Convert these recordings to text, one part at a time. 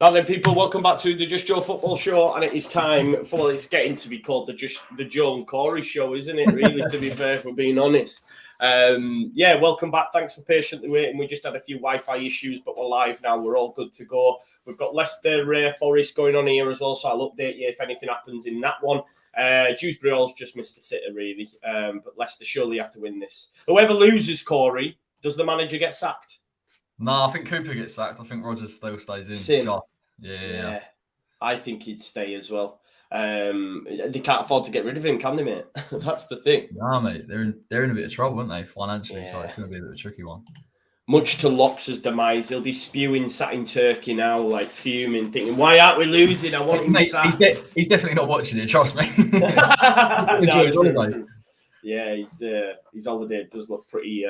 Now then, people, welcome back to the Just Joe Football Show, and it is time for it's getting to be called the Joe and Corey Show, isn't it? Really, to be fair, if we're being honest. Welcome back. Thanks for patiently waiting. We just had a few Wi-Fi issues, but we're live now. We're all good to go. We've got Leicester Forest going on here as well, so I'll update you if anything happens in that one. Dewsbury's just missed a sitter, really, but Leicester surely have to win this. Whoever loses, Corey, does the manager get sacked? No, I think Cooper gets sacked. I think Rodgers still stays in. Yeah. I think he'd stay as well. They can't afford to get rid of him, can they, mate? That's the thing. Nah, mate, they're in a bit of trouble, aren't they, financially? Yeah. So it's going to be a bit of a tricky one. Much to Lox's demise, he'll be spewing, sat in Turkey now, like fusing, thinking, "Why aren't we losing? I want him sacked." He's definitely not watching it. Trust me. Yeah, his holiday does look pretty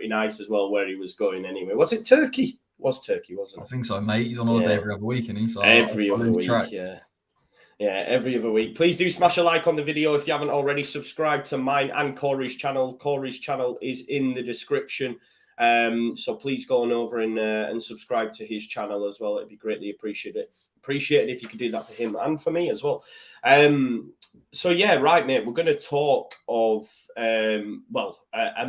nice as well. Where he was going anyway. Was it Turkey? It was Turkey, wasn't it? I think so, mate. He's on holiday every other week, and he's every other week. Yeah, every other week. Please do smash a like on the video if you haven't already. Subscribe to mine and Corey's channel. Corey's channel is in the description. So please go on over and subscribe to his channel as well. It'd be greatly appreciated if you could do that for him and for me as well. So yeah, right, mate. We're going to talk of a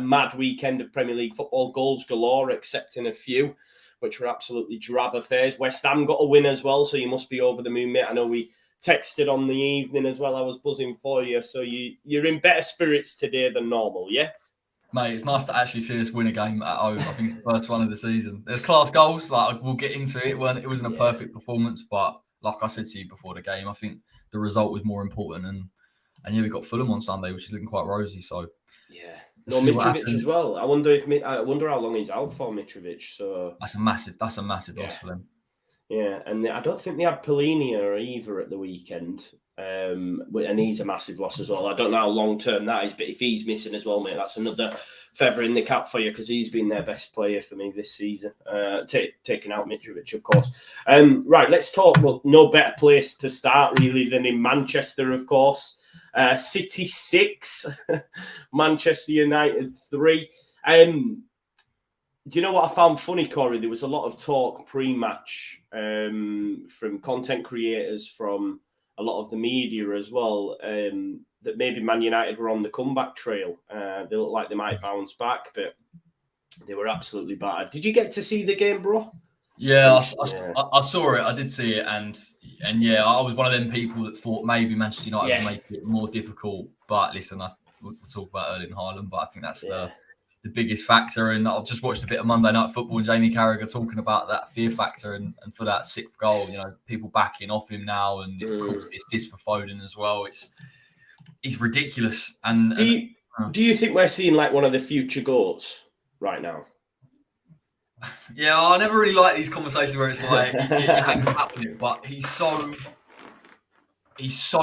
mad weekend of Premier League football, goals galore, excepting a few, which were absolutely drab affairs. West Ham got a win as well, so you must be over the moon, mate. I know we texted on the evening as well. I was buzzing for you, so you're in better spirits today than normal, yeah? Mate, it's nice to actually see us win a game at home. I think it's the first one of the season. There's class goals. Like we'll get into it. It wasn't a perfect performance, but like I said to you before the game, I think the result was more important. And yeah, we got Fulham on Sunday, which is looking quite rosy. So yeah, no Mitrovic as well. I wonder how long he's out for, Mitrovic. So that's a massive loss for them. Yeah, and I don't think they had Polinia either at the weekend. And he's a massive loss as well. I don't know how long term that is, but if he's missing as well, mate, that's another feather in the cap for you because he's been their best player for me this season. Taking out Mitrovic, of course. Right, let's talk. Well, no better place to start really than in Manchester, of course. City 6, Manchester United 3. Do you know what I found funny, Corey? There was a lot of talk pre-match from content creators, from a lot of the media as well, that maybe Man United were on the comeback trail. They look like they might bounce back, but they were absolutely bad. Did you get to see the game, bro? Yeah, I saw it. I did see it, and yeah, I was one of them people that thought maybe Manchester United would make it more difficult. But listen, we'll talk about Erling Haaland, but I think that's the biggest factor. And I've just watched a bit of Monday Night Football and Jamie Carragher talking about that fear factor and for that 6th goal, you know, people backing off him now, and of course the assist for Foden as well. It's ridiculous. And do you think we're seeing like one of the future goals right now? Yeah, I never really like these conversations where it's like you hang up with it, but he's so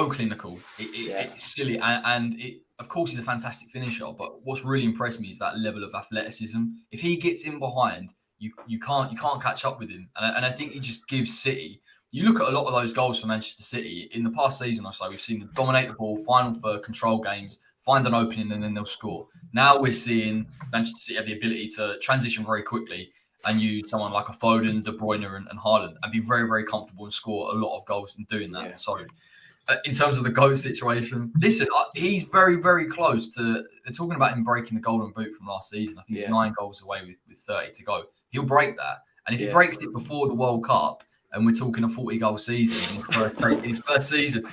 clinical. It's silly, and of course he's a fantastic finisher. But what's really impressed me is that level of athleticism. If he gets in behind, you can't catch up with him. And I think he just gives City. You look at a lot of those goals for Manchester City in the past season or so. We've seen them dominate the ball, final third, control games, find an opening, and then they'll score. Now we're seeing Manchester City have the ability to transition very quickly and use someone like a Foden, De Bruyne, and Haaland, and be very, very comfortable and score a lot of goals in doing that. Yeah. So, in terms of the goal situation, listen, he's very, very close to. They're talking about him breaking the golden boot from last season. I think he's 9 goals away with 30 to go. He'll break that, and if he breaks it before the World Cup, and we're talking a 40-goal season in his first season,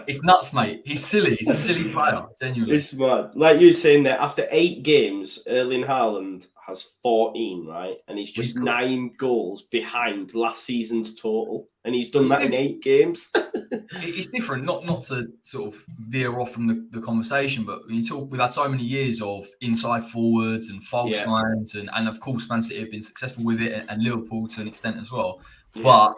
it's nuts, mate. He's silly. He's a silly player, genuinely. It's mad. Like you were saying there, after 8 games, Erling Haaland has 14, right? And he's just 9 goals behind last season's total. And he's done that in 8 games. It's different, not to sort of veer off from the conversation, but when you talk, we've had so many years of inside forwards and false nines, and of course Man City have been successful with it, and Liverpool to an extent as well. Yeah. But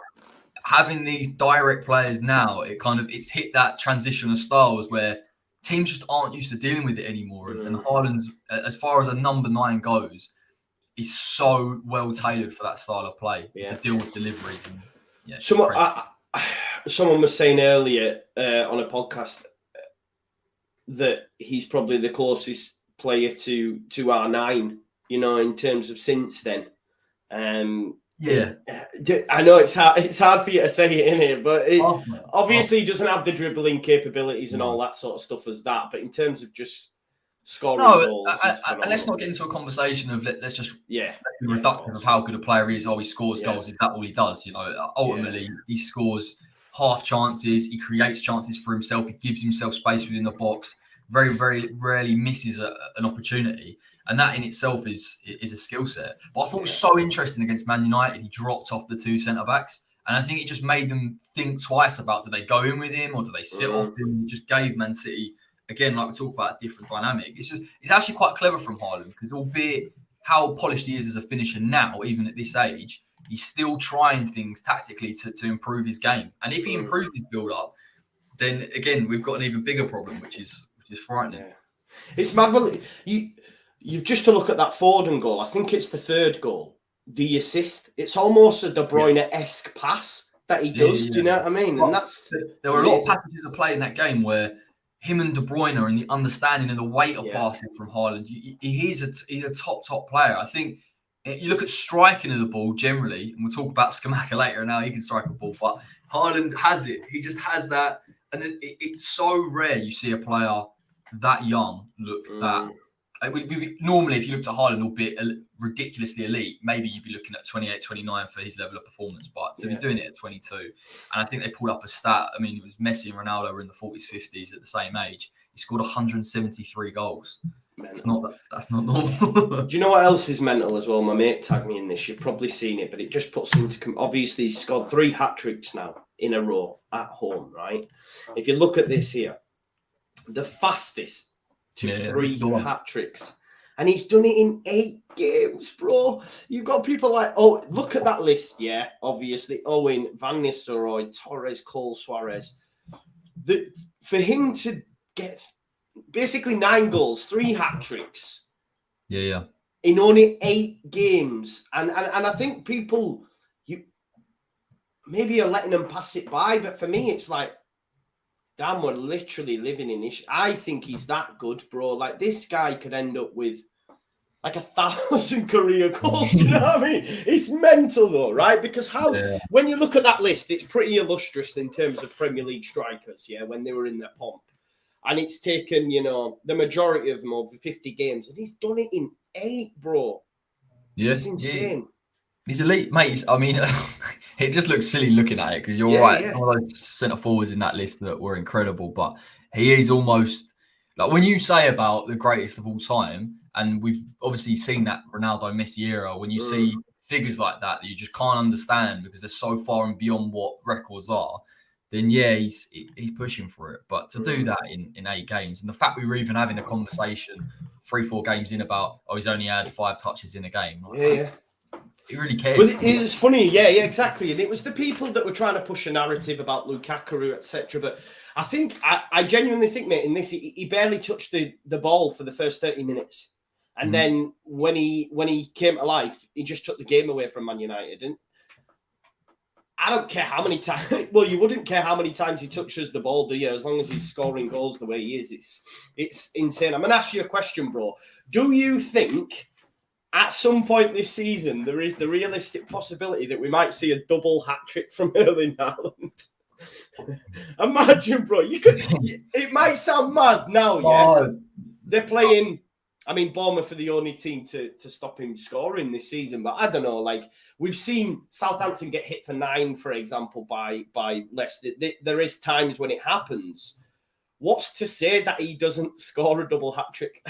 having these direct players now, it's hit that transition of styles where teams just aren't used to dealing with it anymore. And Haaland's, as far as a number 9 goes, is so well tailored for that style of play to deal with deliveries. And, someone was saying earlier on a podcast that he's probably the closest player to R9, you know, in terms of since then. Yeah, I know it's hard for you to say it in here, but obviously he doesn't have the dribbling capabilities and all that sort of stuff as that. But in terms of just scoring goals, and let's not get into a conversation of let's just be reductive of how good a player he is. He scores goals. Is that all he does? You know, ultimately he scores half chances. He creates chances for himself. He gives himself space within the box. Very, very rarely misses an opportunity. And that in itself is a skill set. But I thought it was so interesting against Man United. He dropped off the 2 centre-backs. And I think it just made them think twice about, do they go in with him or do they sit off him? It just gave Man City, again, like we talk about, a different dynamic. It's actually quite clever from Haaland, because albeit how polished he is as a finisher now, even at this age, he's still trying things tactically to improve his game. And if he improves his build-up, then, again, we've got an even bigger problem, which is frightening. Yeah. It's mad. Well, you've just to look at that Foden goal. I think it's the 3rd goal. The assist. It's almost a De Bruyne-esque pass that he does. Do you know what I mean? Well, and there were a lot of passages of play in that game where him and De Bruyne and the understanding and the weight of passing from Haaland, he's a top player. I think you look at striking of the ball generally, and we'll talk about Scamacca later and how he can strike a ball, but Haaland has it. He just has that. And it's so rare you see a player that young look that. Normally, if you looked at Haaland, albeit ridiculously elite, maybe you'd be looking at 28, 29 for his level of performance. But to be doing it at 22, and I think they pulled up a stat. I mean, it was Messi and Ronaldo were in the 40s, 50s at the same age. He scored 173 goals. That's not normal. Do you know what else is mental as well? My mate tagged me in this. You've probably seen it, but it just puts into obviously he's scored 3 hat-tricks now in a row at home, right? If you look at this here, the fastest to 3 hat-tricks. And he's done it in 8 games, bro. You've got people like, look at that list. Yeah, obviously. Owen, Van Nistelrooy, Torres, Cole, Suarez. For him to get basically 9 goals, 3 hat-tricks. Yeah. In only 8 games. And I think people, maybe you're letting them pass it by. But for me, it's like, damn, we're literally living in this. I think he's that good, bro. Like, this guy could end up with like 1,000 career goals. Do you know what I mean? It's mental, though, right? Because when you look at that list, it's pretty illustrious in terms of Premier League strikers, when they were in their pomp. And it's taken, the majority of them over 50 games. And he's done it in 8, bro. Yeah. It's insane. He's elite, mate. I mean, it just looks silly looking at it, because you're right. Yeah. Some of those centre forwards in that list that were incredible, but he is almost like, when you say about the greatest of all time, and we've obviously seen that Ronaldo Messi era, when you see figures like that you just can't understand because they're so far and beyond what records are, then he's pushing for it. But to do that in 8 games, and the fact we were even having a conversation 3-4 games in about, he's only had 5 touches in a game. He really cares. But it's funny, exactly. And it was the people that were trying to push a narrative about Lukaku, etc. But I think, I genuinely think, mate, in this, he barely touched the ball for the first 30 minutes. And then when he came to life, he just took the game away from Man United. And I don't care how many times, well, you wouldn't care how many times he touches the ball, do you? As long as he's scoring goals the way he is, it's insane. I'm going to ask you a question, bro. Do you think at some point this season, there is the realistic possibility that we might see a double hat-trick from Erling Haaland? Imagine, bro. It might sound mad now, They're playing, Bournemouth are the only team to stop him scoring this season. But I don't know, like, we've seen Southampton get hit for 9, for example, by Leicester. There is times when it happens. What's to say that he doesn't score a double hat-trick?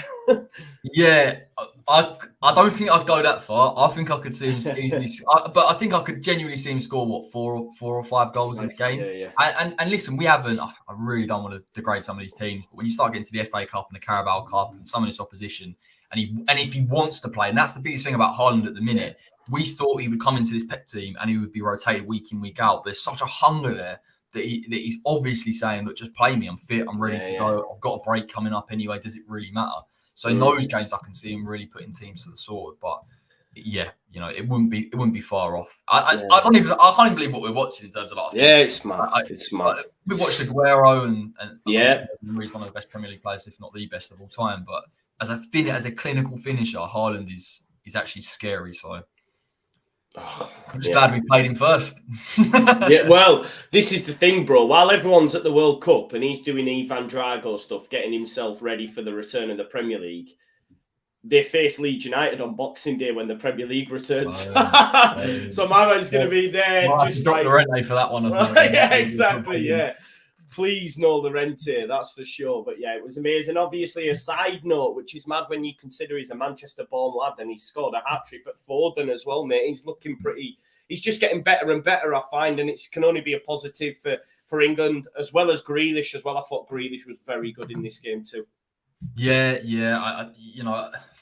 I don't think I'd go that far. I think I could see him easily, but I think I could genuinely see him score, 4 or 5 goals in a game. And listen, we haven't, I really don't want to degrade some of these teams, but when you start getting to the FA Cup and the Carabao Cup and some of this opposition, and if he wants to play, and that's the biggest thing about Haaland at the minute, we thought he would come into this Pep team and he would be rotated week in, week out. There's such a hunger there that he's obviously saying, look, just play me. I'm fit. I'm ready to go. I've got a break coming up anyway. Does it really matter? So in those games, I can see him really putting teams to the sword. But it wouldn't be far off. I can't even believe what we're watching in terms of like. It's mad. It's mad. We watched Aguero and he's one of the best Premier League players, if not the best of all time. But as a clinical finisher, Haaland is actually scary. So I'm just glad we played him first. Yeah, well, this is the thing, bro. While everyone's at the World Cup and he's doing Ivan Drago stuff, getting himself ready for the return of the Premier League, they face Leeds United on Boxing Day when the Premier League returns. So my man's going to be there. Just drop the rent for that one. Yeah, exactly. Yeah. Please no Llorente, that's for sure. But yeah, it was amazing. Obviously, a side note, which is mad when you consider he's a Manchester-born lad and he's scored a hat-trick. But Foden as well, mate. He's looking pretty. He's just getting better and better, I find, and it can only be a positive for England as well as Grealish as well. I thought Grealish was very good in this game too. Yeah.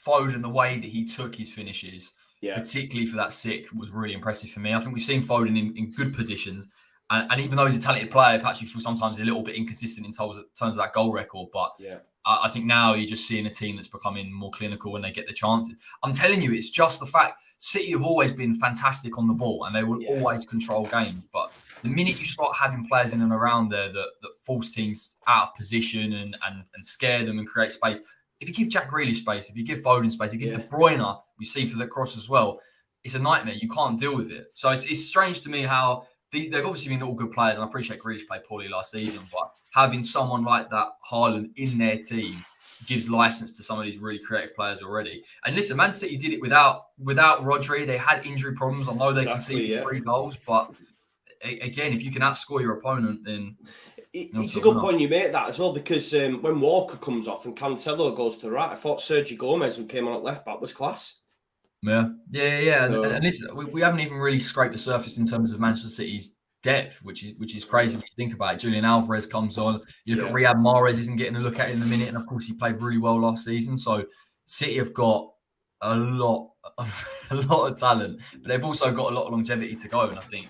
Foden, the way that he took his finishes, particularly for that sick, was really impressive for me. I think we've seen Foden in good positions. And even though he's a talented player, perhaps you feel sometimes a little bit inconsistent in terms of that goal record. But I think now you're just seeing a team that's becoming more clinical when they get the chances. I'm telling you, it's just the fact City have always been fantastic on the ball and they will always control games. But the minute you start having players in and around there that force teams out of position and scare them and create space, if you give Jack Grealish space, if you give Foden space, if you give De Bruyne, we see for the cross as well, it's a nightmare. You can't deal with it. So it's strange to me how they've obviously been all good players, and I appreciate Grealish played poorly last season, but having someone like that, Haaland, in their team gives license to some of these really creative players already. And listen, Man City did it without Rodri. They had injury problems. I know they conceded 3 goals, but again, if you can outscore your opponent, then it's a good point you make that as well, because when Walker comes off and Cancelo goes to the right, I thought Sergio Gomez, who came on at left back, was class. Yeah. And listen, we haven't even really scraped the surface in terms of Manchester City's depth, which is crazy when you think about it. Julian Alvarez comes on. You look at Riyad Mahrez isn't getting a look at it in a minute, and of course he played really well last season. So City have got a lot of talent, but they've also got a lot of longevity to go. And I think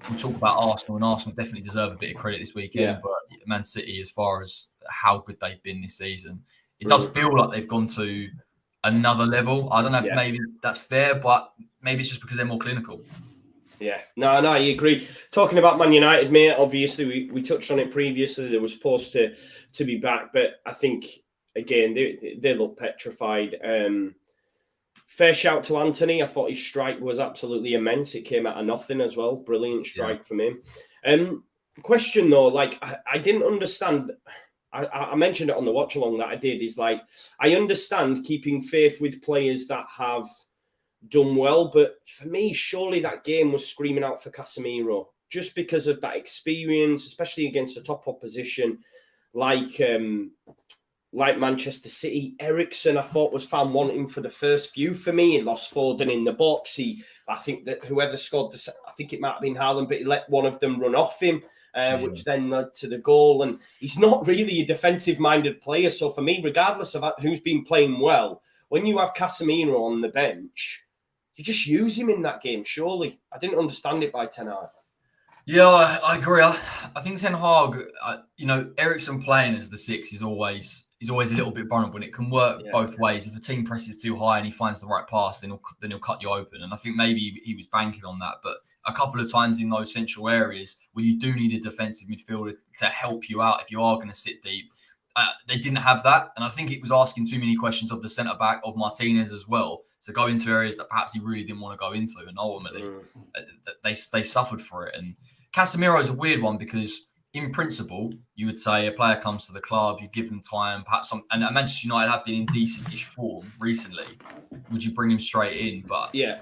we'll talk about Arsenal, and Arsenal definitely deserve a bit of credit this weekend. But Man City, as far as how good they've been this season, it does feel like they've gone to another level. I don't know if maybe that's fair, but maybe it's just because they're more clinical. Yeah, no, I agree. Talking about Man United, mate, obviously we touched on it previously. They were supposed to be back, but I think, again, they look petrified. Fair shout to Anthony. I thought his strike was absolutely immense. It came out of nothing as well. Brilliant strike from him. Question, though, like, I didn't understand... I mentioned it on the watch along that I did, is like, I understand keeping faith with players that have done well, but for me, surely that game was screaming out for Casemiro, just because of that experience, especially against a top opposition like Manchester City. Eriksen, I thought, was found wanting for the first few for me. He lost Foden in the box. I think that whoever scored, I think it might have been Haaland, but he let one of them run off him. Which then led to the goal. And he's not really a defensive-minded player. So for me, regardless of who's been playing well, when you have Casemiro on the bench, you just use him in that game, surely. I didn't understand it by Ten Hag. Yeah, I agree. I think Ten Hag, Eriksen playing as the 6 is always a little bit vulnerable, and it can work both ways. If a team presses too high and he finds the right pass, then he'll cut you open. And I think maybe he was banking on that. But a couple of times in those central areas where you do need a defensive midfielder to help you out if you are going to sit deep, they didn't have that. And I think it was asking too many questions of the centre-back, of Martinez as well, to go into areas that perhaps he really didn't want to go into. And ultimately, they suffered for it. And Casemiro is a weird one because, in principle, you would say a player comes to the club, you give them time, perhaps and Manchester United have been in decent-ish form recently. Would you bring him straight in? But when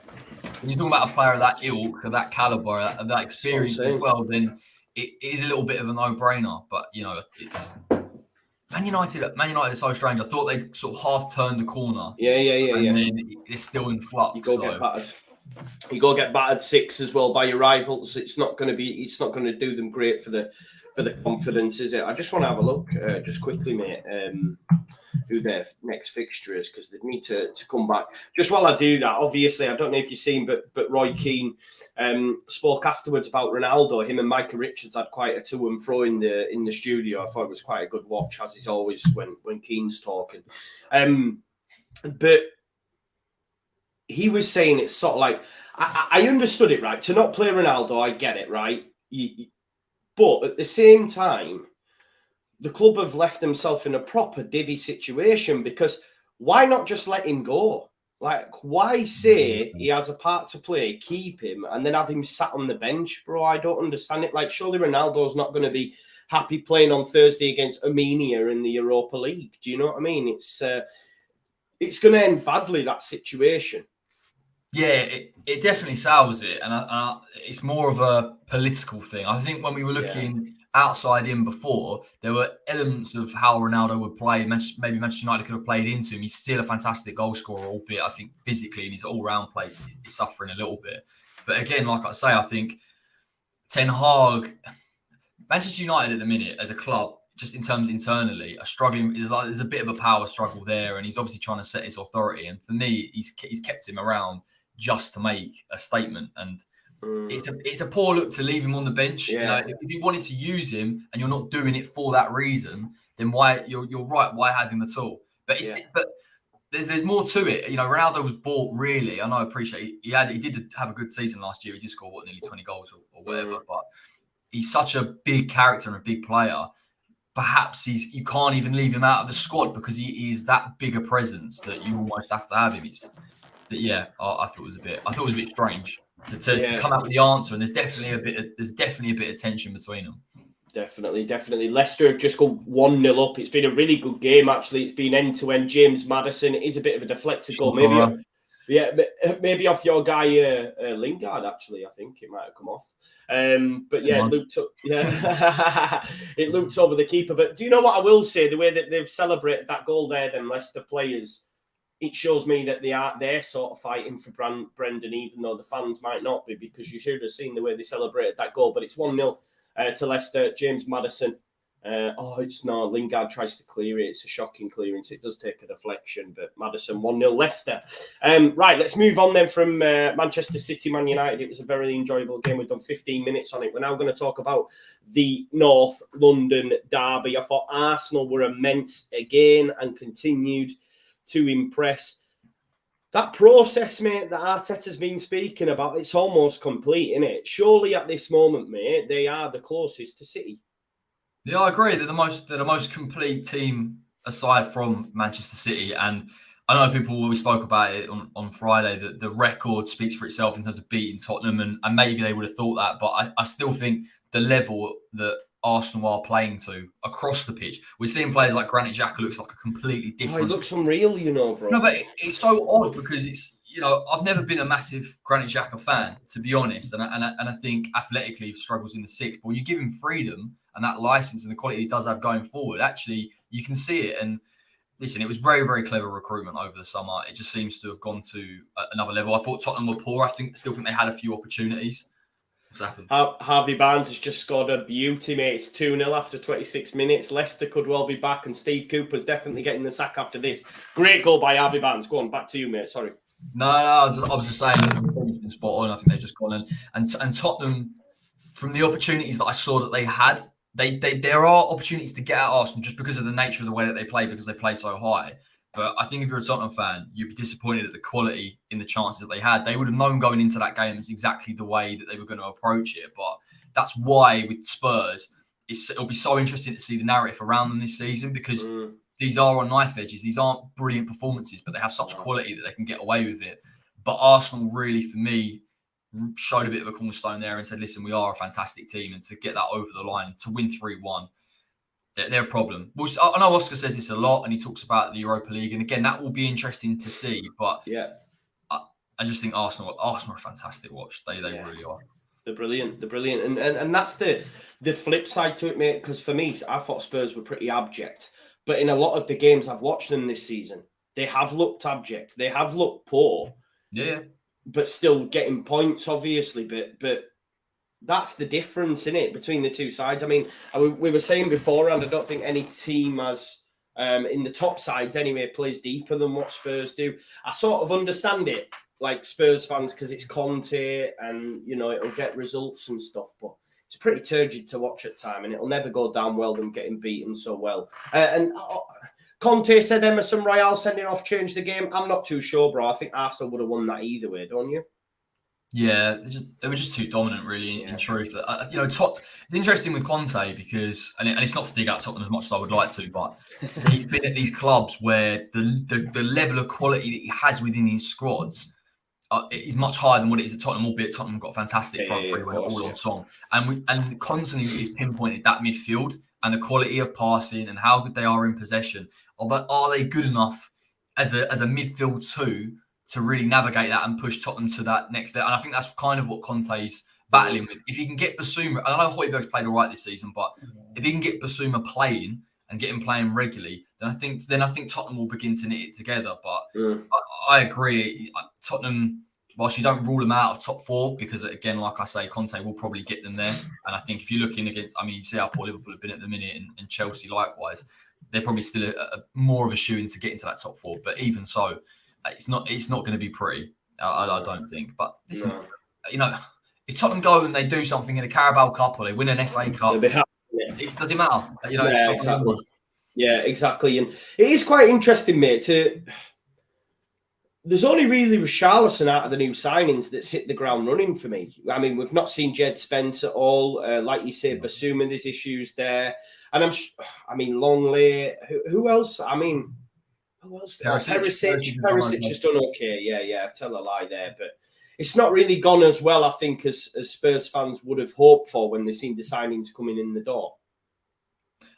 you're talking about a player of that ilk, of that caliber, of that experience as well, then it is a little bit of a no-brainer. But it's Man United are so strange. I thought they'd sort of half turned the corner. And then it's still in flux. You go get battered 6 as well by your rivals. It's not going to do them great for the confidence, is it? I just want to have a look just quickly, mate, who their next fixture is, because they need to come back. Just while I do that, obviously, I don't know if you've seen, but Roy Keane spoke afterwards about Ronaldo. Him and Micah Richards had quite a to and fro in the studio. I thought it was quite a good watch, as is always when Keane's talking. But he was saying it's sort of like, I understood it, right? To not play Ronaldo, I get it, right? But at the same time, the club have left themselves in a proper divvy situation, because why not just let him go? Like, why say he has a part to play, keep him, and then have him sat on the bench, bro? I don't understand it. Like, surely Ronaldo's not going to be happy playing on Thursday against Armenia in the Europa League. Do you know what I mean? It's going to end badly, that situation. Yeah, it definitely sours it. And it's more of a political thing. I think when we were looking outside in before, there were elements of how Ronaldo would play. Maybe Manchester United could have played into him. He's still a fantastic goal scorer, albeit I think physically in his all-round play, he's suffering a little bit. But again, like I say, I think Ten Hag, Manchester United at the minute as a club, just in terms internally, are struggling. There's a bit of a power struggle there, and he's obviously trying to set his authority. And for me, he's kept him around just to make a statement. And it's a poor look to leave him on the bench. You know, if you wanted to use him and you're not doing it for that reason, then why you're right? Why have him at all? But but there's more to it. You know, Ronaldo was bought really. I know, I appreciate he did have a good season last year. He did score nearly 20 goals or whatever. But he's such a big character and a big player. Perhaps you can't even leave him out of the squad because he is that big a presence that you almost have to have him. I thought it was a bit strange to come out with the answer, and there's definitely a bit of tension between them. Definitely. Leicester have just gone 1-0 up. It's been a really good game, actually. It's been end-to-end. James Maddison, it is a bit of a deflected goal. Maybe off your guy Lingard, actually. I think it might have come off. But yeah, it looked over the keeper. But do you know what I will say? The way that they've celebrated that goal there, then Leicester players, it shows me that they're sort of fighting for Brendan, even though the fans might not be, because you should have seen the way they celebrated that goal. But it's 1-0 to Leicester. James Maddison. Lingard tries to clear it. It's a shocking clearance. It does take a deflection, but Maddison 1-0 Leicester. Right, let's move on then from Manchester City, Man United. It was a very enjoyable game. We've done 15 minutes on it. We're now going to talk about the North London derby. I thought Arsenal were immense again and continued to impress. That process, mate, that Arteta's been speaking about, it's almost complete, isn't it? Surely at this moment, mate, they are the closest to City. Yeah, I agree. They're the most complete team aside from Manchester City. And I know we spoke about it on Friday, that the record speaks for itself in terms of beating Tottenham, and maybe they would have thought that, but I still think the level that Arsenal are playing to across the pitch. We're seeing players like Granit Xhaka looks like a completely different. Oh, he looks unreal, bro. No, but it's so odd because it's, I've never been a massive Granit Xhaka fan, to be honest, and I think athletically he struggles in the sixth. But when you give him freedom and that license and the quality he does have going forward, actually you can see it. And listen, it was very, very clever recruitment over the summer. It just seems to have gone to another level. I thought Tottenham were poor. Still think they had a few opportunities. Harvey Barnes has just scored a beauty, mate. It's 2-0 after 26 minutes. Leicester could well be back, and Steve Cooper's definitely getting the sack after this. Great goal by Harvey Barnes. Go on, back to you, mate. Sorry. No, I was just saying that it's been spot on. I think they've just gone in. And Tottenham, from the opportunities that I saw that they had, there are opportunities to get at Arsenal just because of the nature of the way that they play, because they play so high. But I think if you're a Tottenham fan, you'd be disappointed at the quality in the chances that they had. They would have known going into that game it's exactly the way that they were going to approach it. But that's why with Spurs, it'll be so interesting to see the narrative around them this season, because these are on knife edges. These aren't brilliant performances, but they have such quality that they can get away with it. But Arsenal really, for me, showed a bit of a cornerstone there and said, listen, we are a fantastic team. And to get that over the line, to win 3-1, they're a problem. I know Oscar says this a lot, and he talks about the Europa League, and again, that will be interesting to see. But I just think Arsenal are a fantastic watch. They really are. They're brilliant. And that's the flip side to it, mate. Because for me, I thought Spurs were pretty abject, but in a lot of the games I've watched them this season, they have looked abject. They have looked poor. Yeah. But still getting points, obviously. But that's the difference, in it, between the two sides. I mean, we were saying beforehand, I don't think any team has, in the top sides anyway, plays deeper than what Spurs do. I sort of understand it, like Spurs fans, because it's Conte and, it'll get results and stuff. But it's pretty turgid to watch at time, and it'll never go down well, them getting beaten so well. Conte said Emerson Royale sending off changed the game. I'm not too sure, bro. I think Arsenal would have won that either way, don't you? Yeah, they were just too dominant, really, in truth. It's interesting with Conte because, and it's not to dig out Tottenham as much as I would like to, but he's been at these clubs where the level of quality that he has within his squads is much higher than what it is at Tottenham, albeit Tottenham got a fantastic front three when all on song. And constantly is pinpointed that midfield and the quality of passing and how good they are in possession. Are they good enough as a midfield two to really navigate that and push Tottenham to that next level? And I think that's kind of what Conte's battling with. If he can get Basuma, I know Højbjerg's played all right this season, but if he can get Basuma playing and get him playing regularly, then I think Tottenham will begin to knit it together. But I agree, Tottenham, whilst you don't rule them out of top four, because again, like I say, Conte will probably get them there. And I think if you're looking against, you see how poor Liverpool have been at the minute, and Chelsea likewise, they're probably still more of a shoo-in to get into that top four. But even so, it's not going to be pretty. I don't think. But listen, if Tottenham go and they do something in a Carabao Cup or they win an FA Cup, it doesn't matter. Exactly. Yeah, exactly. And it is quite interesting, mate. There's only really Richarlison out of the new signings that's hit the ground running for me. I mean, we've not seen Jed Spence at all. Like you say, Basuma, there's issues there. And Longley. Who else? Who else? Perisic has done okay. Yeah. Tell a lie there. But it's not really gone as well, I think, as Spurs fans would have hoped for when they've seen the signings coming in the door.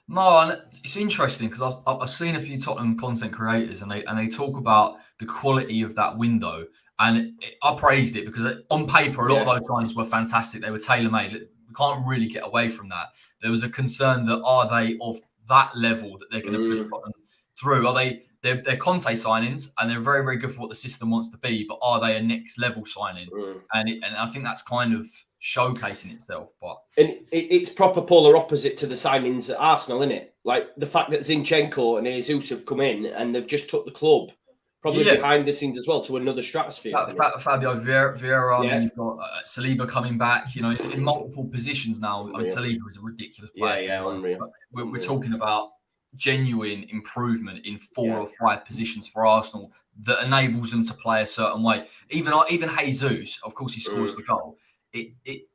No, and it's interesting because I've seen a few Tottenham content creators and they talk about the quality of that window, and I praised it because on paper a lot of those signings were fantastic. They were tailor-made. We can't really get away from that. There was a concern that are they of that level that they're going to push Tottenham through? Are they're Conte signings and they're very, very good for what the system wants to be, but are they a next level signing? And I think that's kind of showcasing itself. And it's proper polar opposite to the signings at Arsenal, isn't it? Like the fact that Zinchenko and Jesus have come in and they've just took the club probably behind the scenes as well to another stratosphere. Fabio Vieira, I mean, you've got Saliba coming back, in multiple positions now. I mean, Saliba is a ridiculous player. Unreal. We're talking about genuine improvement in 4 or 5 positions for Arsenal that enables them to play a certain way. Even Jesus, of course, he scores the goal.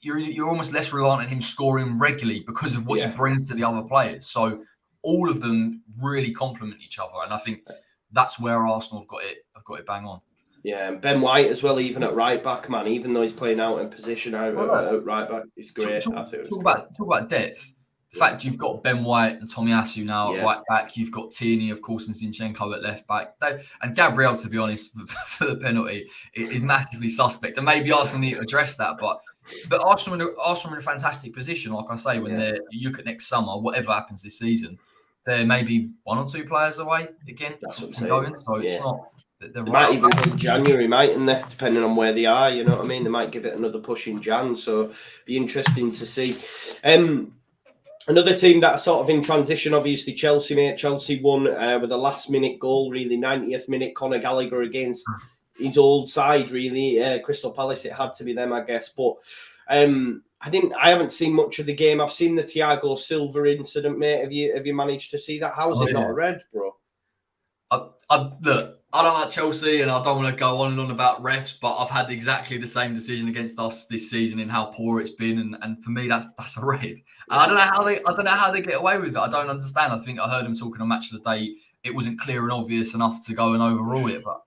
You're almost less reliant on him scoring regularly because of what he brings to the other players. So all of them really complement each other, and I think that's where Arsenal have got it bang on. Yeah, and Ben White as well, even at right back, man. Even though he's playing out in position at right back, he's great. Talk about depth. The fact you've got Ben White and Tomiyasu now at right back, you've got Tierney, of course, and Zinchenko at left back. And Gabriel, to be honest, for the penalty, is massively suspect. And maybe Arsenal need to address that. But Arsenal are in a fantastic position, like I say, when you look at next summer, whatever happens this season, they're maybe 1 or 2 players away again. That's what I'm saying. Going, so it's not. They might even go in January, mightn't they? Depending on where they are, you know what I mean? They might give it another push in Jan. So be interesting to see. Another team that's sort of in transition, obviously, Chelsea, mate. Chelsea won with a last-minute goal, really, 90th minute. Conor Gallagher against his old side, really. Crystal Palace, it had to be them, I guess. But I haven't seen much of the game. I've seen the Thiago Silva incident, mate. Have you managed to see that? How's it not red, bro? Look, I don't like Chelsea and I don't want to go on and on about refs, but I've had exactly the same decision against us this season in how poor it's been, and for me that's a red. I don't know how they get away with it. I don't understand. I think I heard them talking on Match of the Day. It wasn't clear and obvious enough to go and overrule it, but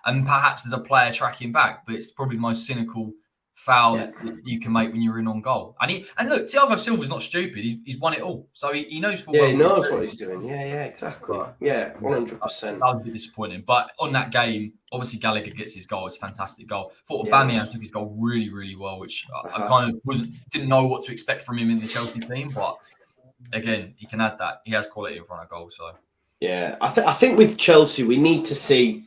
and perhaps there's a player tracking back, but it's probably the most cynical foul that you can make when you're in on goal. And look, Thiago Silva's not stupid. He's won it all, so he knows full well. He knows what he's doing. Yeah, exactly. But, 100%. That was a bit disappointing. But on that game, obviously Gallagher gets his goal. It's a fantastic goal. Thought Aubameyang took his goal really, really well, which I kind of didn't know what to expect from him in the Chelsea team. But again, he can add that. He has quality in front of goal. So I think with Chelsea, we need to see,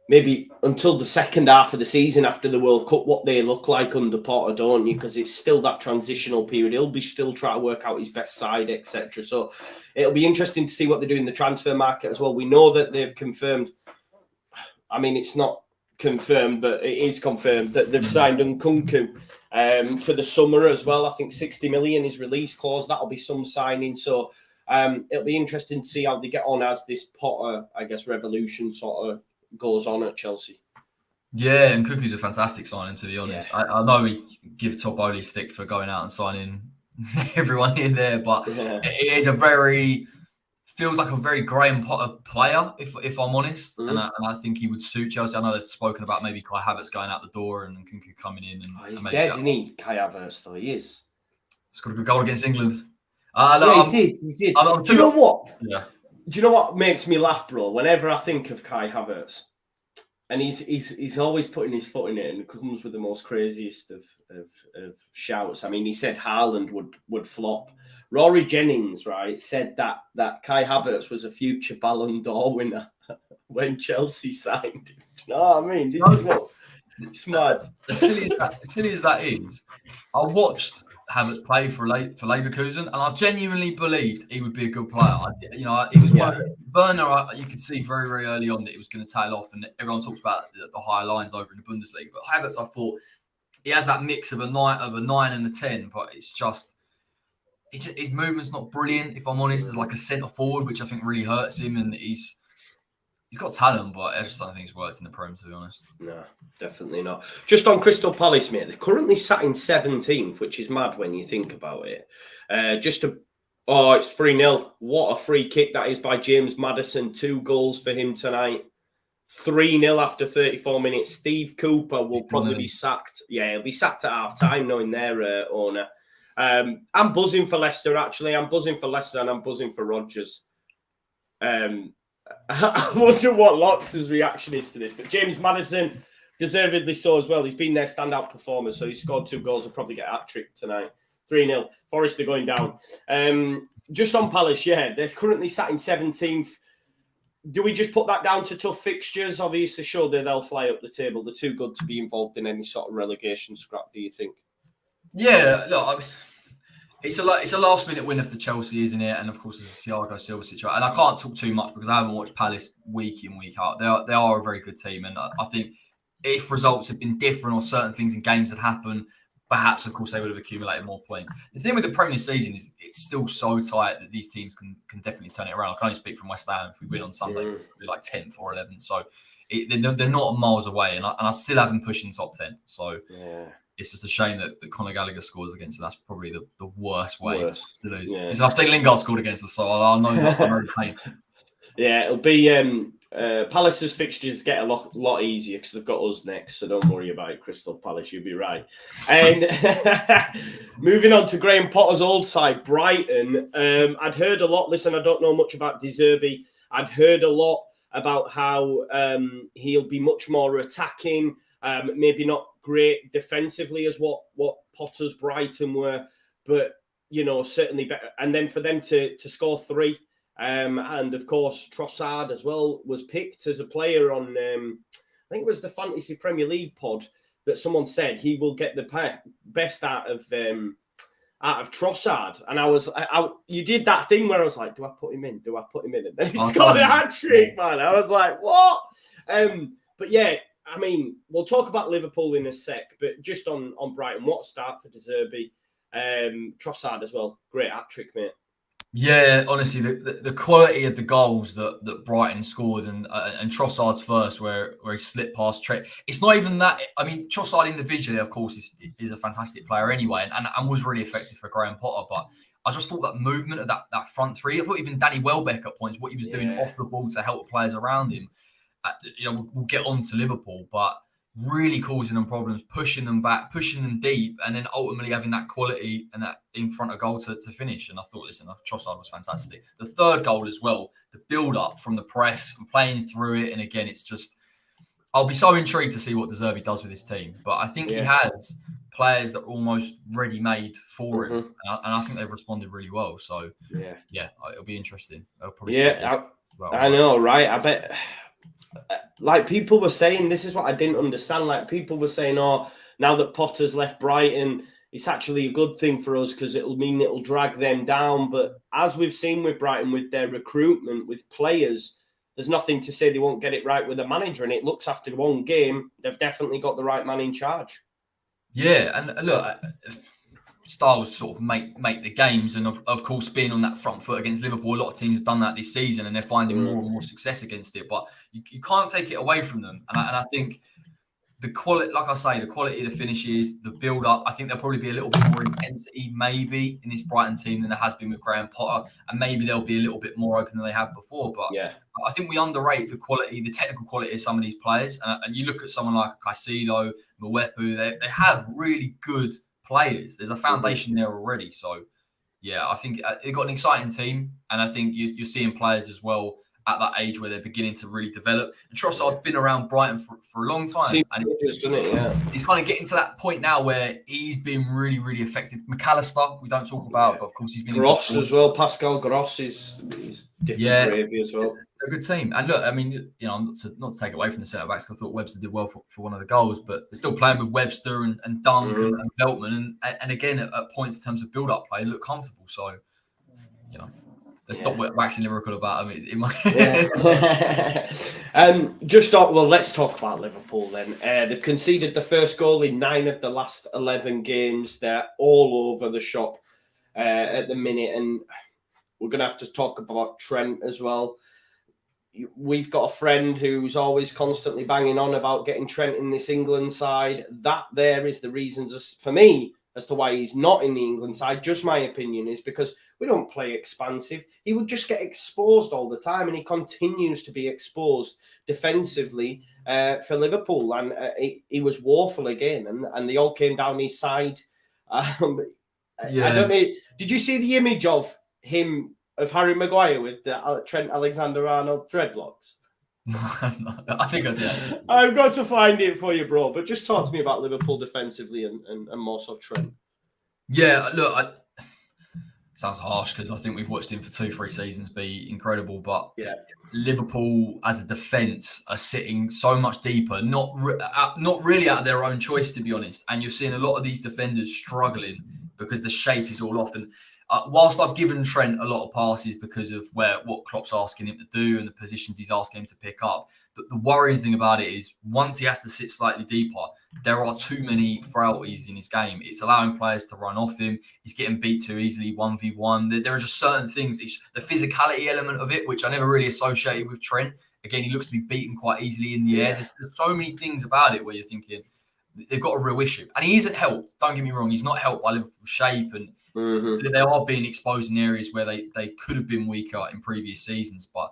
maybe until the second half of the season after the World Cup, what they look like under Potter, don't you? Because it's still that transitional period. He'll be still trying to work out his best side, etc. So it'll be interesting to see what they do in the transfer market as well. We know that they've confirmed, I mean, it's not confirmed, but it is confirmed that they've signed Nkunku for the summer as well. I think 60 million is release clause. That'll be some signing. So it'll be interesting to see how they get on as this Potter, I guess, revolution sort of goes on at Chelsea. Yeah, and Cuckoo's a fantastic signing, to be honest. Yeah. I know we give Toppoli stick for going out and signing everyone in there, but it is feels like a very Graham Potter player, if I'm honest. And I think he would suit Chelsea. I know they've spoken about maybe Kai Havertz going out the door and Cuckoo coming in. He's dead, isn't he, Kai Havertz, though? He is. He's got a good goal against England. He did. He did. Do you know what? Yeah. Do you know what makes me laugh, bro? Whenever I think of Kai Havertz, and he's always putting his foot in it and comes with the most craziest of shouts. I mean, he said Haaland would flop. Rory Jennings, right, said that Kai Havertz was a future Ballon d'Or winner when Chelsea signed him. You know what I mean? It's mad. As silly as that is, I watched Havertz play for Leverkusen, and I genuinely believed he would be a good player. It was Werner. You could see very, very early on that it was going to tail off, and everyone talks about the higher lines over in the Bundesliga. But Havertz, I thought he has that mix of a 9 and a 10, but it's just his movement's not brilliant. If I'm honest, as like a centre forward, which I think really hurts him, and he's got talent, but I just don't think he's worked in the Prem, to be honest. No, definitely not. Just on Crystal Palace, mate, they're currently sat in 17th, which is mad when you think about it. It's 3-0. What a free kick that is by James Maddison. 2 goals for him tonight. 3-0 after 34 minutes. Steve Cooper will probably be sacked. Yeah, he'll be sacked at half-time, knowing their owner. I'm buzzing for Leicester, actually. I'm buzzing for Leicester and I'm buzzing for Rodgers. I wonder what Lox's reaction is to this. But James Maddison, deservedly so as well. He's been their standout performer, so he's scored 2 goals. He'll probably get a hat-trick tonight. 3-0. Forest are going down. Just on Palace, they're currently sat in 17th. Do we just put that down to tough fixtures? Obviously, sure, they'll fly up the table. They're too good to be involved in any sort of relegation scrap, do you think? Yeah, look, it's a last-minute winner for Chelsea, isn't it? And, of course, there's a Thiago Silva situation. And I can't talk too much because I haven't watched Palace week in, week out. They are a very good team. And I think if results had been different or certain things in games had happened, perhaps, of course, they would have accumulated more points. The thing with the Premier season is it's still so tight that these teams can definitely turn it around. I can only speak from West Ham. If we win on Sunday, we'll be like 10th or 11th. So they're not miles away. And I still have them pushing top 10. So it's just a shame that Conor Gallagher scores against them. That's probably the worst way to lose. Yeah. I've seen Lingard scored against us, so I know that's a very pain. Yeah, it'll be Palace's fixtures get a lot easier because they've got us next, so don't worry about it, Crystal Palace. You'll be right. And moving on to Graham Potter's old side, Brighton. I'd heard a lot. Listen, I don't know much about De Zerbi. I'd heard a lot about how he'll be much more attacking, maybe not great defensively as what Potter's Brighton were, but certainly better. And then for them to score 3. And of course, Trossard as well was picked as a player on, I think it was the Fantasy Premier League pod that someone said he will get the best out of Trossard. And you did that thing where I was like, do I put him in? And then he scored a hat-trick, man. I was like, what? But yeah, I mean, we'll talk about Liverpool in a sec, but just on Brighton, what start for De Zerbi? Trossard as well. Great hat-trick, mate. Yeah, honestly, the quality of the goals that Brighton scored and Trossard's first, where he slipped past Trent. It's not even that. I mean, Trossard individually, of course, is a fantastic player anyway, and was really effective for Graham Potter. But I just thought that movement of that front three. I thought even Danny Welbeck at points, what he was doing off the ball to help the players around him. We'll get on to Liverpool, but really causing them problems, pushing them back, pushing them deep, and then ultimately having that quality and that in front of goal to finish. And I thought, listen, Trossard was fantastic. The third goal as well, the build-up from the press and playing through it. And again, it's just, I'll be so intrigued to see what De Zerbi does with his team. But I think he has players that are almost ready-made for him. And I think they've responded really well. So, yeah, it'll be interesting. They'll probably I know, right? I bet... Like people were saying, this is what I didn't understand. Like people were saying, oh, now that Potter's left Brighton, it's actually a good thing for us because it'll mean it'll drag them down. But as we've seen with Brighton, with their recruitment, with players, there's nothing to say they won't get it right with a manager. And it looks after one game, they've definitely got the right man in charge. Yeah, and look, styles sort of make the games, and of course being on that front foot against Liverpool, a lot of teams have done that this season and they're finding more and more success against it, but you can't take it away from them. And I think the quality, like I say, the quality of the finishes, the build-up, I think there'll probably be a little bit more intensity maybe in this Brighton team than there has been with Graham Potter, and maybe they'll be a little bit more open than they have before. But yeah, I think we underrate the quality, the technical quality of some of these players. And you look at someone like Caicedo, Mwepu, they have really good players. There's a foundation there already. So, yeah, I think they've got an exciting team, and I think you're seeing players as well at that age where they're beginning to really develop. And Trossard's been around Brighton for a long time. And he's kind of getting to that point now where he's been really, really effective. McAllister, we don't talk about, but of course he's been... Gross as well. Pascal Gross is different gravy as well. They're a good team. And look, I mean, not to take away from the centre-backs, because I thought Webster did well for one of the goals, but they're still playing with Webster and Dunk and Veltman. And again, at points in terms of build-up play, they look comfortable. So, let's stop waxing lyrical about them. Let's talk about Liverpool then. They've conceded the first goal in 9 of the last 11 games. They're all over the shop at the minute, and we're going to have to talk about Trent as well. We've got a friend who's always constantly banging on about getting Trent in this England side. That there is the reasons for me as to why he's not in the England side. Just my opinion is because we don't play expansive. He would just get exposed all the time, and he continues to be exposed defensively for Liverpool. And he was woeful again, and they all came down his side. I don't know. Did you see the image of him, of Harry Maguire with the Trent Alexander-Arnold dreadlocks? No, I think I did actually. I've got to find it for you, bro. But just talk to me about Liverpool defensively and more so Trent. Yeah, look, sounds harsh because I think we've watched him for 2-3 seasons be incredible. But Liverpool as a defence are sitting so much deeper, not really out of their own choice, to be honest. And you're seeing a lot of these defenders struggling because the shape is all off. And whilst I've given Trent a lot of passes because of what Klopp's asking him to do and the positions he's asking him to pick up, the worrying thing about it is once he has to sit slightly deeper, there are too many frailties in his game. It's allowing players to run off him. He's getting beat too easily 1v1. There are just certain things. It's the physicality element of it, which I never really associated with Trent. Again, he looks to be beaten quite easily in the air. There's so many things about it where you're thinking they've got a real issue. And he isn't helped. Don't get me wrong. He's not helped by Liverpool's shape, and they are being exposed in areas where they could have been weaker in previous seasons. But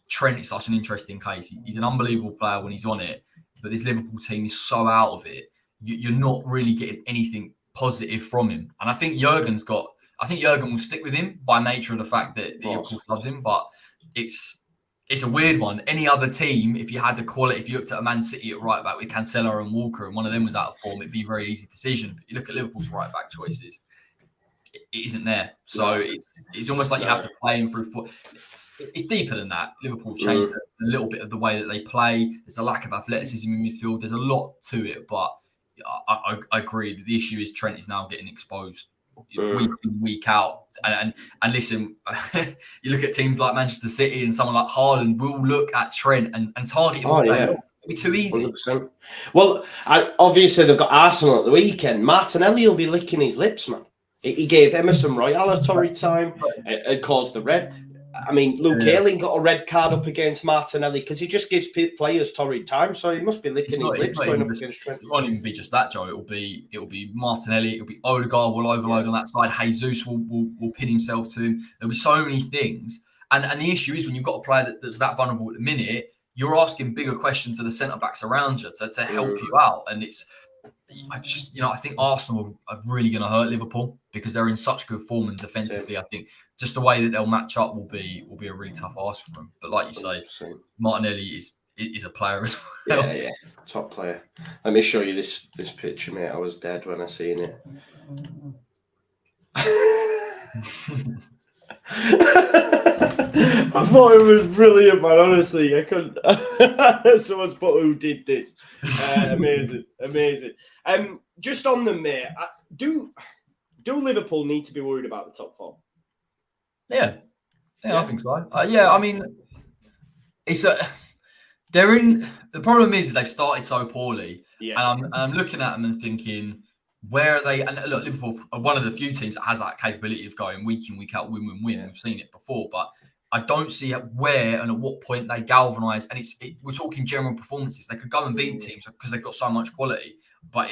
Trent is such an interesting case. He's an unbelievable player when he's on it, but this Liverpool team is so out of it. You're not really getting anything positive from him. And I think Jurgen will stick with him by nature of the fact that he of course loves him. But it's a weird one. Any other team, if you had the quality, if you looked at a Man City at right back with Cancelo and Walker, and one of them was out of form, it'd be a very easy decision. But you look at Liverpool's right back choices, it isn't there. So it's almost like you have to play him through foot. It's deeper than that. Liverpool changed a little bit of the way that they play. There's a lack of athleticism in midfield. There's a lot to it, but I agree. The issue is Trent is now getting exposed week in, week out. And listen, you look at teams like Manchester City and someone like Haaland will look at Trent and target him. It'll be too easy. 100%. Well, obviously they've got Arsenal at the weekend. Martinelli will be licking his lips, man. He gave Emerson Royal a torrid time and caused the red. I mean, Luke Ayling got a red card up against Martinelli because he just gives players torrid time, so he must be licking his lips going up against Trent. It won't even be just that, Joe. It'll be Martinelli. It'll be Odegaard will overload on that side. Jesus will pin himself to him. There'll be so many things, and the issue is when you've got a player that's that vulnerable at the minute, you're asking bigger questions of the centre backs around you to help you out, and it's. I think Arsenal are really going to hurt Liverpool because they're in such good form and defensively. I think just the way that they'll match up will be a really tough ask for them. But like you say, 100%. Martinelli is a player as well. Yeah, top player. Let me show you this picture, mate. I was dead when I seen it. I thought it was brilliant, man. Honestly, I couldn't. Someone's put who did this. Amazing. Just on them, mate. Do Liverpool need to be worried about the top four? Yeah, I think so. I mean, they're in. The problem is they've started so poorly, and I'm looking at them and thinking, where are they? And look, Liverpool are one of the few teams that has that capability of going week in, week out, win. We've seen it before, but I don't see where and at what point they galvanise. And we're talking general performances. They could go and beat teams because they've got so much quality. But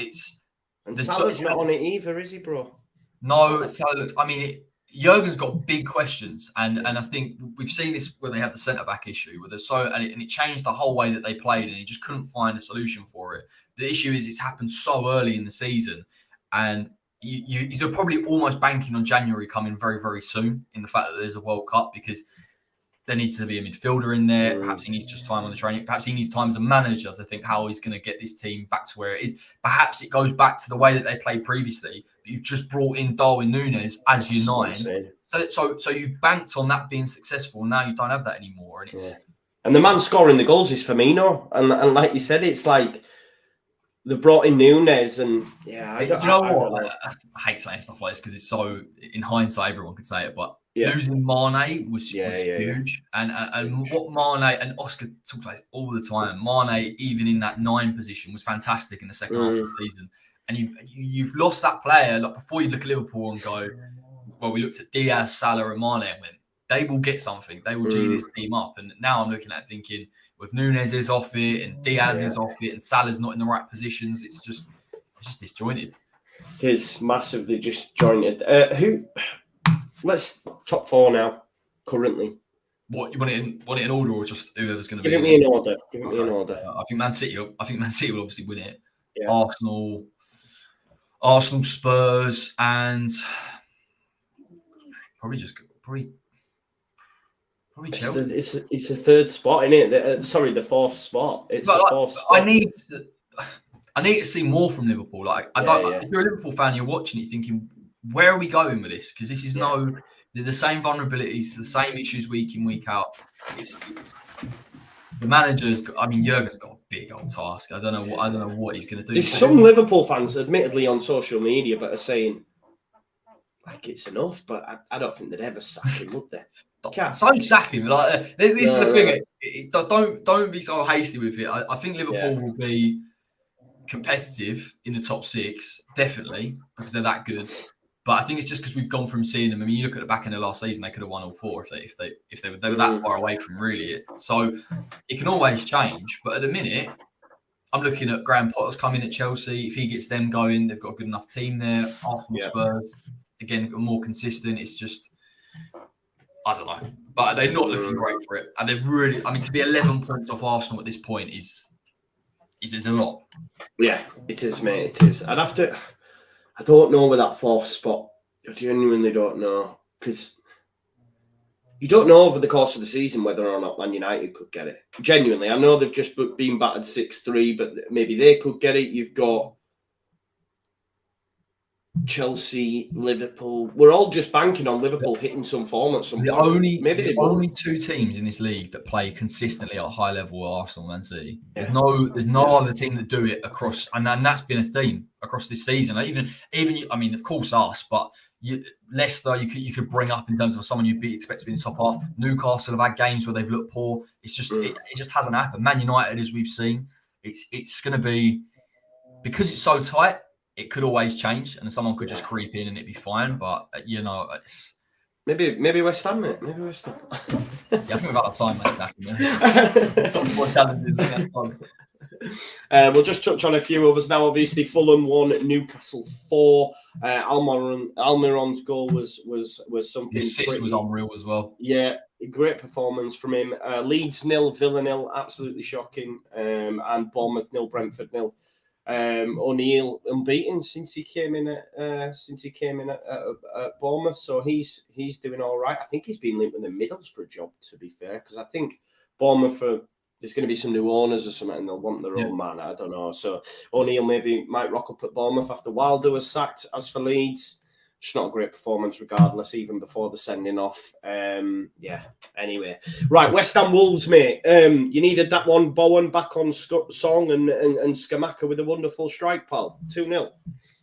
And Salah's not on it either, is he, bro? No, Salah. I mean, Jurgen's got big questions, and I think we've seen this where they had the centre back issue, where and it changed the whole way that they played, and he just couldn't find a solution for it. The issue is it's happened so early in the season, and you're probably almost banking on January coming very, very soon in the fact that there's a World Cup, because there needs to be a midfielder in there. Perhaps he needs just time on the training. Perhaps he needs time as a manager to think how he's going to get this team back to where it is. Perhaps it goes back to the way that they played previously. But you've just brought in Darwin Núñez as your 9. So you've banked on that being successful. Now you don't have that anymore. And the man scoring the goals is Firmino. And like you said, it's like they brought in Núñez, and I hate saying stuff like this because it's so, in hindsight, everyone could say it, but losing Mane was huge. And what Mane and Oscar talk about all the time, Mane, even in that 9 position, was fantastic in the second half of the season. And you've lost that player. Like, before you look at Liverpool and go, well, we looked at Diaz, Salah, and Mane and went, they will get something. They will G this team up. And now I'm looking at thinking, with Núñez is off it and Diaz is off it and Salah's not in the right positions, it's just disjointed. It is massively disjointed. Let's top 4 now, currently. What, you want it in order, or just whoever's going to be? Give me in order. Give me in order. I think Man City will obviously win it. Yeah. Arsenal, Spurs, and probably Chelsea. It's a third spot, isn't it? Sorry, the 4th spot. It's the 4th spot. I need to see more from Liverpool. Like, if you're a Liverpool fan, you're watching it thinking, where are we going with this? Because this is the same vulnerabilities, the same issues week in, week out. It's the manager's. Jurgen's got a big old task. I don't know what he's going to do. There's some Liverpool fans, admittedly on social media, but are saying like it's enough. But I don't think they'd ever sack him, would they? Don't sack him. Like, this is the thing. Don't be so hasty with it. I think Liverpool will be competitive in the top 6, definitely, because they're that good. But I think it's just because we've gone from seeing them. I mean, you look at the back end of last season; they could have won all 4 if they were that far away from really it. So it can always change. But at the minute, I'm looking at Graham Potter's coming at Chelsea. If he gets them going, they've got a good enough team there. Arsenal, Spurs, again, more consistent. It's just, I don't know, but they're not looking great for it. And they're really, to be 11 points off Arsenal at this point is a lot. Yeah, it is, mate. It is. I don't know with that 4th spot. I genuinely don't know, because you don't know over the course of the season whether or not Man United could get it. Genuinely, I know they've just been battered 6-3, but maybe they could get it. You've got Chelsea, Liverpool. We're all just banking on Liverpool hitting some form at some point. The only 2 teams in this league that play consistently at a high level are Arsenal and Man City. There's no other team that do it across, and that's been a theme across this season. Even of course us, but Leicester you could bring up in terms of someone you'd expect to be in the top half. Newcastle have had games where they've looked poor. It's just it just hasn't happened. Man United, as we've seen, it's going to be, because it's so tight. It could always change, and someone could just creep in and it'd be fine. But it's maybe West Ham, mate. Maybe West Ham. I think about the time, mate. More challenges. That's fun. We'll just touch on a few others now. Obviously, Fulham 1, Newcastle 4. Almiron's goal was something. The assist was unreal as well. Yeah, great performance from him. Leeds 0, Villa 0, absolutely shocking. And Bournemouth 0, Brentford 0. O'Neill unbeaten since he came in at Bournemouth, so he's doing all right. I think he's been linked with the Middlesbrough job, to be fair, because I think Bournemouth there's going to be some new owners or something, and they'll want their own man. I don't know. So O'Neill might rock up at Bournemouth after Wilder was sacked. As for Leeds, it's not a great performance regardless, even before the sending off. Anyway. Right, West Ham Wolves, mate. You needed that one. Bowen back on song and Scamacca with a wonderful strike, pal. 2-0.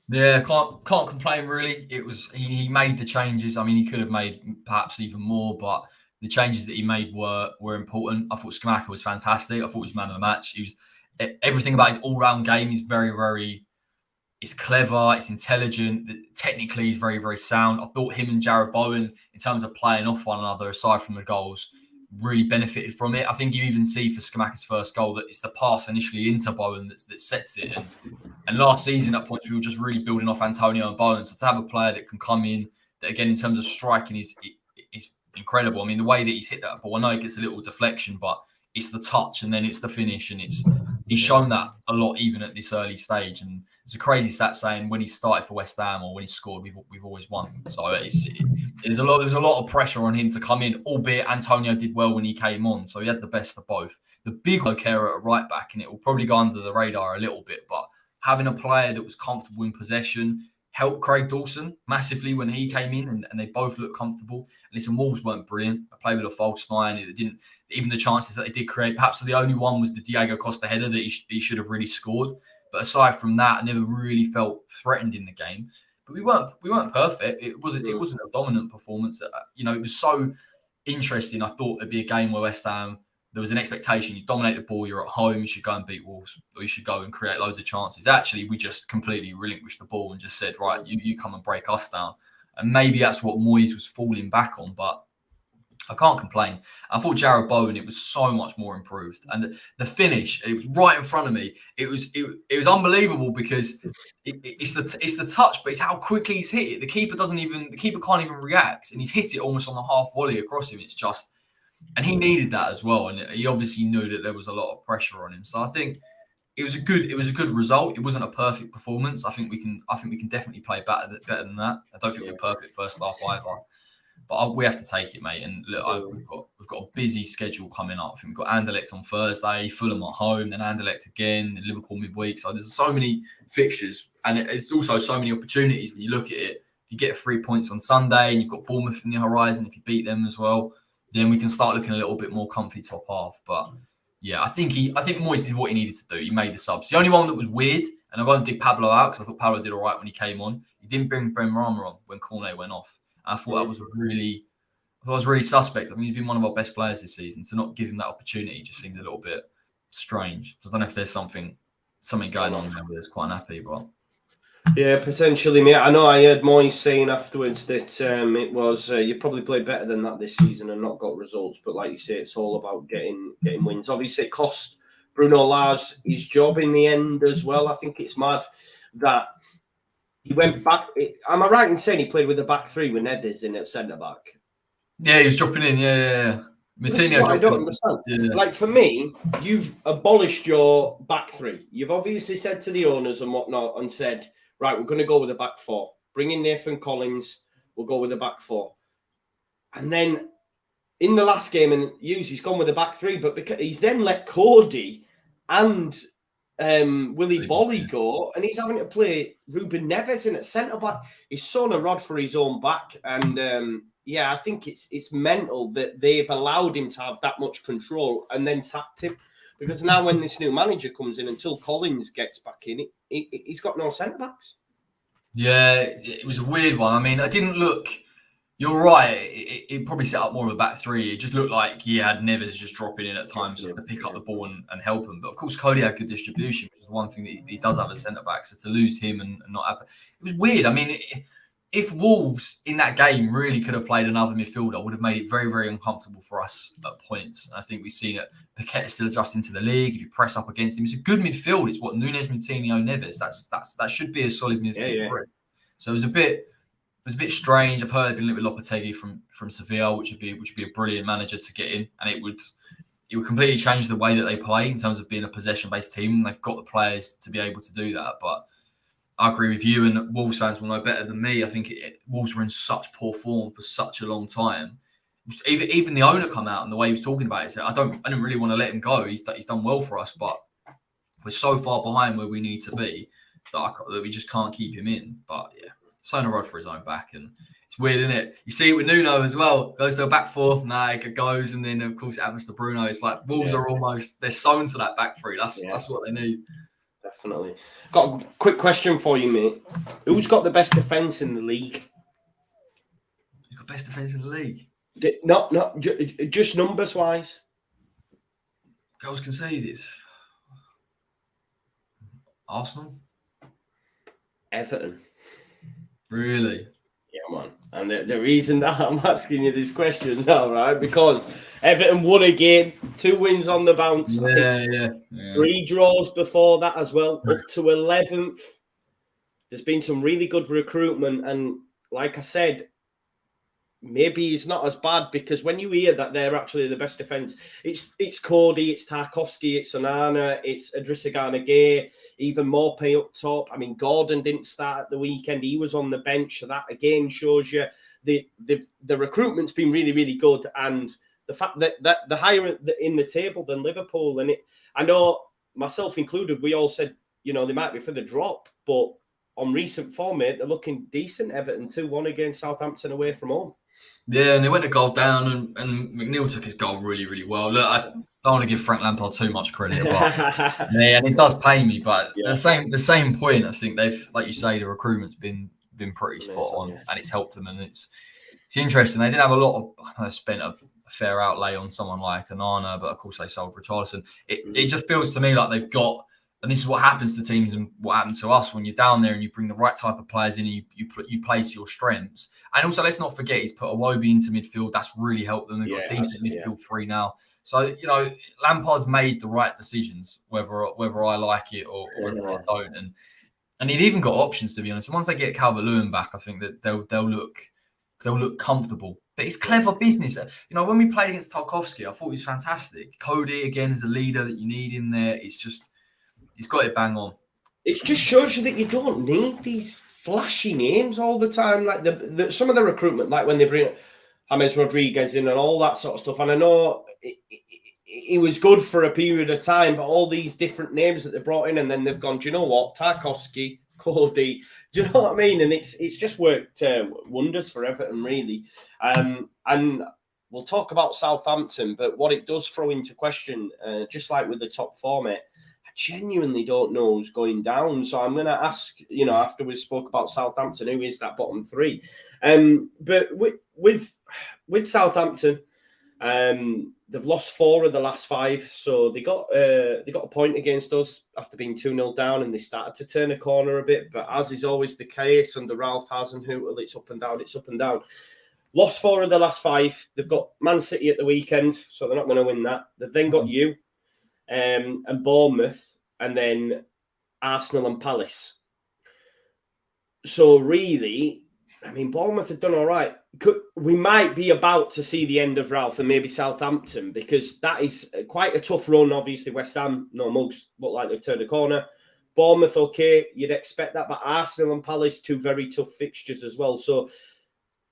Yeah, can't complain, really. It was he made the changes. He could have made perhaps even more, but the changes that he made were important. I thought Scamacca was fantastic. I thought he was man of the match. He was everything about his all-round game is very, very It's clever, it's intelligent, technically he's very, very sound. I thought him and Jarrod Bowen, in terms of playing off one another, aside from the goals, really benefited from it. I think you even see for Scamacca's first goal that it's the pass initially into Bowen that sets it. And last season, at points, we were just really building off Antonio and Bowen. So to have a player that can come in, that again, in terms of striking, is incredible. I mean, the way that he's hit that ball, I know it gets a little deflection, but it's the touch and then it's the finish, and he's shown that a lot even at this early stage. And it's a crazy stat saying when he started for West Ham or when he scored, we've always won. So there's a lot of pressure on him to come in, albeit Antonio did well when he came on, so he had the best of both. The big carer at right back, and it will probably go under the radar a little bit, but having a player that was comfortable in possession helped Craig Dawson massively when he came in, and they both looked comfortable. And listen, Wolves weren't brilliant. I played with a false nine. It didn't. Even the chances that they did create, perhaps the only one was the Diego Costa header that he should have really scored. But aside from that, I never really felt threatened in the game. But we weren't perfect. It wasn't a dominant performance. It was so interesting. I thought it'd be a game where West Ham, there was an expectation. You dominate the ball, you're at home, you should go and beat Wolves, or you should go and create loads of chances. Actually, we just completely relinquished the ball and just said, right, you come and break us down. And maybe that's what Moyes was falling back on, but I can't complain. I thought Jarrod Bowen, it was so much more improved. And the finish, it was right in front of me. It was unbelievable because it's the touch, but it's how quickly he's hit it. The keeper can't even react. And he's hit it almost on the half volley across him. It's just, and he needed that as well. And he obviously knew that there was a lot of pressure on him. So I think it was a good result. It wasn't a perfect performance. I think we can definitely play better than that. I don't think we're perfect first half either. But we have to take it, mate. And look, we've got a busy schedule coming up. I think we've got Anderlecht on Thursday, Fulham at home, then Anderlecht again, then Liverpool midweek. So there's so many fixtures, and it's also so many opportunities when you look at it. If you get 3 points on Sunday, and you've got Bournemouth in the horizon, if you beat them as well, then we can start looking a little bit more comfy top half. But yeah, I think Moyes did what he needed to do. He made the subs. The only one that was weird, and I won't dig Pablo out because I thought Pablo did all right when he came on. He didn't bring Benrahma on when Cornet went off. I thought that was really suspect. I mean, he's been one of our best players this season. To not give him that opportunity just seemed a little bit strange. So I don't know if there's something going on there that's quite unhappy, but yeah, potentially, mate. I know I heard Moyes saying afterwards that it was you probably played better than that this season and not got results. But like you say, it's all about getting wins. Obviously, it cost Bruno Lage his job in the end as well. I think it's mad that he went back. Am I right in saying he played with the back three with Neves in at centre back? Yeah, he was dropping in. Yeah. I don't understand. Yeah. Like, for me, you've abolished your back three. You've obviously said to the owners and whatnot and said, right, we're going to go with the back four. Bring in Nathan Collins. We'll go with the back four. And then in the last game, and he's gone with the back three, but because he's then let Cody and Willy Bolly go, and he's having to play Ruben Neves in at centre back. He's sewn a rod for his own back, and I think it's mental that they've allowed him to have that much control and then sacked him, because now when this new manager comes in, until Collins gets back in, he's got no centre backs. Yeah, it was a weird one. I mean, I didn't look. You're right. It probably set up more of a back three. It just looked like he had Neves just dropping in at times to pick up the ball and help him. But of course, Cody had good distribution, which is one thing that he does have as centre back. So to lose him and not have it was weird. I mean, if Wolves in that game really could have played another midfielder, would have made it very, very uncomfortable for us at points. And I think we've seen it. Paquette is still adjusting to the league. If you press up against him, it's a good midfield. It's what Nunes, Moutinho, Neves. That should be a solid midfield for it. So it was a bit strange. I've heard they've been a little bit Lopetegui from Sevilla, which would be a brilliant manager to get in, and it would completely change the way that they play in terms of being a possession-based team. And they've got the players to be able to do that. But I agree with you, and Wolves fans will know better than me. I think Wolves were in such poor form for such a long time. Even the owner come out and the way he was talking about it, said, I don't really want to let him go. He's done well for us, but we're so far behind where we need to be that we just can't keep him in. But yeah. Sewn a rod for his own back, and it's weird, isn't it? You see it with Nuno as well. Goes to a back four, it goes, and then of course it happens to Bruno. It's like Wolves are they're sewn to that back three. That's what they need. Definitely. Got a quick question for you, mate. Who's got the best defence in the league? Who's got best defence in the league? Not just numbers wise. Goals conceded. Arsenal. Everton. Really? Yeah, man. And the reason that I'm asking you this question now, right, because Everton won a game, 2 wins on the bounce. Yeah, I think yeah. 3 draws before that as well, up to 11th. There's been some really good recruitment, and like I said, maybe it's not as bad, because when you hear that they're actually the best defence, it's Cody, it's Tarkowski, it's Onana, it's Adrissa Gay, even Morpay up top. I mean, Gordon didn't start at the weekend; he was on the bench. So that again shows you the recruitment's been really, really good, and the fact that they're higher in the table than Liverpool. And I know myself included, we all said, you know, they might be for the drop, but on recent form, mate, they're looking decent. Everton 2-1 against Southampton away from home. Yeah, and they went a goal down, and McNeil took his goal really, really well. Look, I don't want to give Frank Lampard too much credit, but yeah, and it does pay me. But the same point, I think they've, like you say, the recruitment's been pretty spot on, and it's helped them, and it's interesting. They didn't have a lot of spent a fair outlay on someone like Onana, but of course they sold Richarlison. It just feels to me like they've got. And this is what happens to teams and what happened to us when you're down there and you bring the right type of players in and you play to your strengths. And also, let's not forget, he's put Iwobi into midfield. That's really helped them. They've got decent midfield three now. So, you know, Lampard's made the right decisions, whether I like it or whether I don't. And he'd even got options, to be honest. And once they get Calvert-Lewin back, I think that they'll look comfortable. But it's clever business. You know, when we played against Tarkowski, I thought he was fantastic. Cody, again, is a leader that you need in there. It's just... He's got it bang on. It just shows you that you don't need these flashy names all the time. Like some of the recruitment, like when they bring James Rodriguez in and all that sort of stuff. And I know it was good for a period of time, but all these different names that they brought in, and then they've gone, do you know what? Tarkowski, Cody, do you know what I mean? And it's just worked wonders for Everton, really. And we'll talk about Southampton, but what it does throw into question, just like with the top 4, mate, genuinely don't know who's going down. So I'm going to ask, you know, after we spoke about Southampton, who is that bottom 3? But with Southampton, they've lost 4 of the last 5. So they got a point against us after being 2-0 down, and they started to turn a corner a bit. But as is always the case under Ralph Hasenhüttl, it's up and down, it's up and down. Lost 4 of the last 5. They've got Man City at the weekend, so they're not going to win that. They've then got you. And Bournemouth, and then Arsenal and Palace. So really, I mean, Bournemouth have done all right. We might be about to see the end of Ralph and maybe Southampton, because that is quite a tough run. Obviously, West Ham, no mugs, look like they've turned a corner. Bournemouth, okay, you'd expect that, but Arsenal and Palace, 2 very tough fixtures as well. So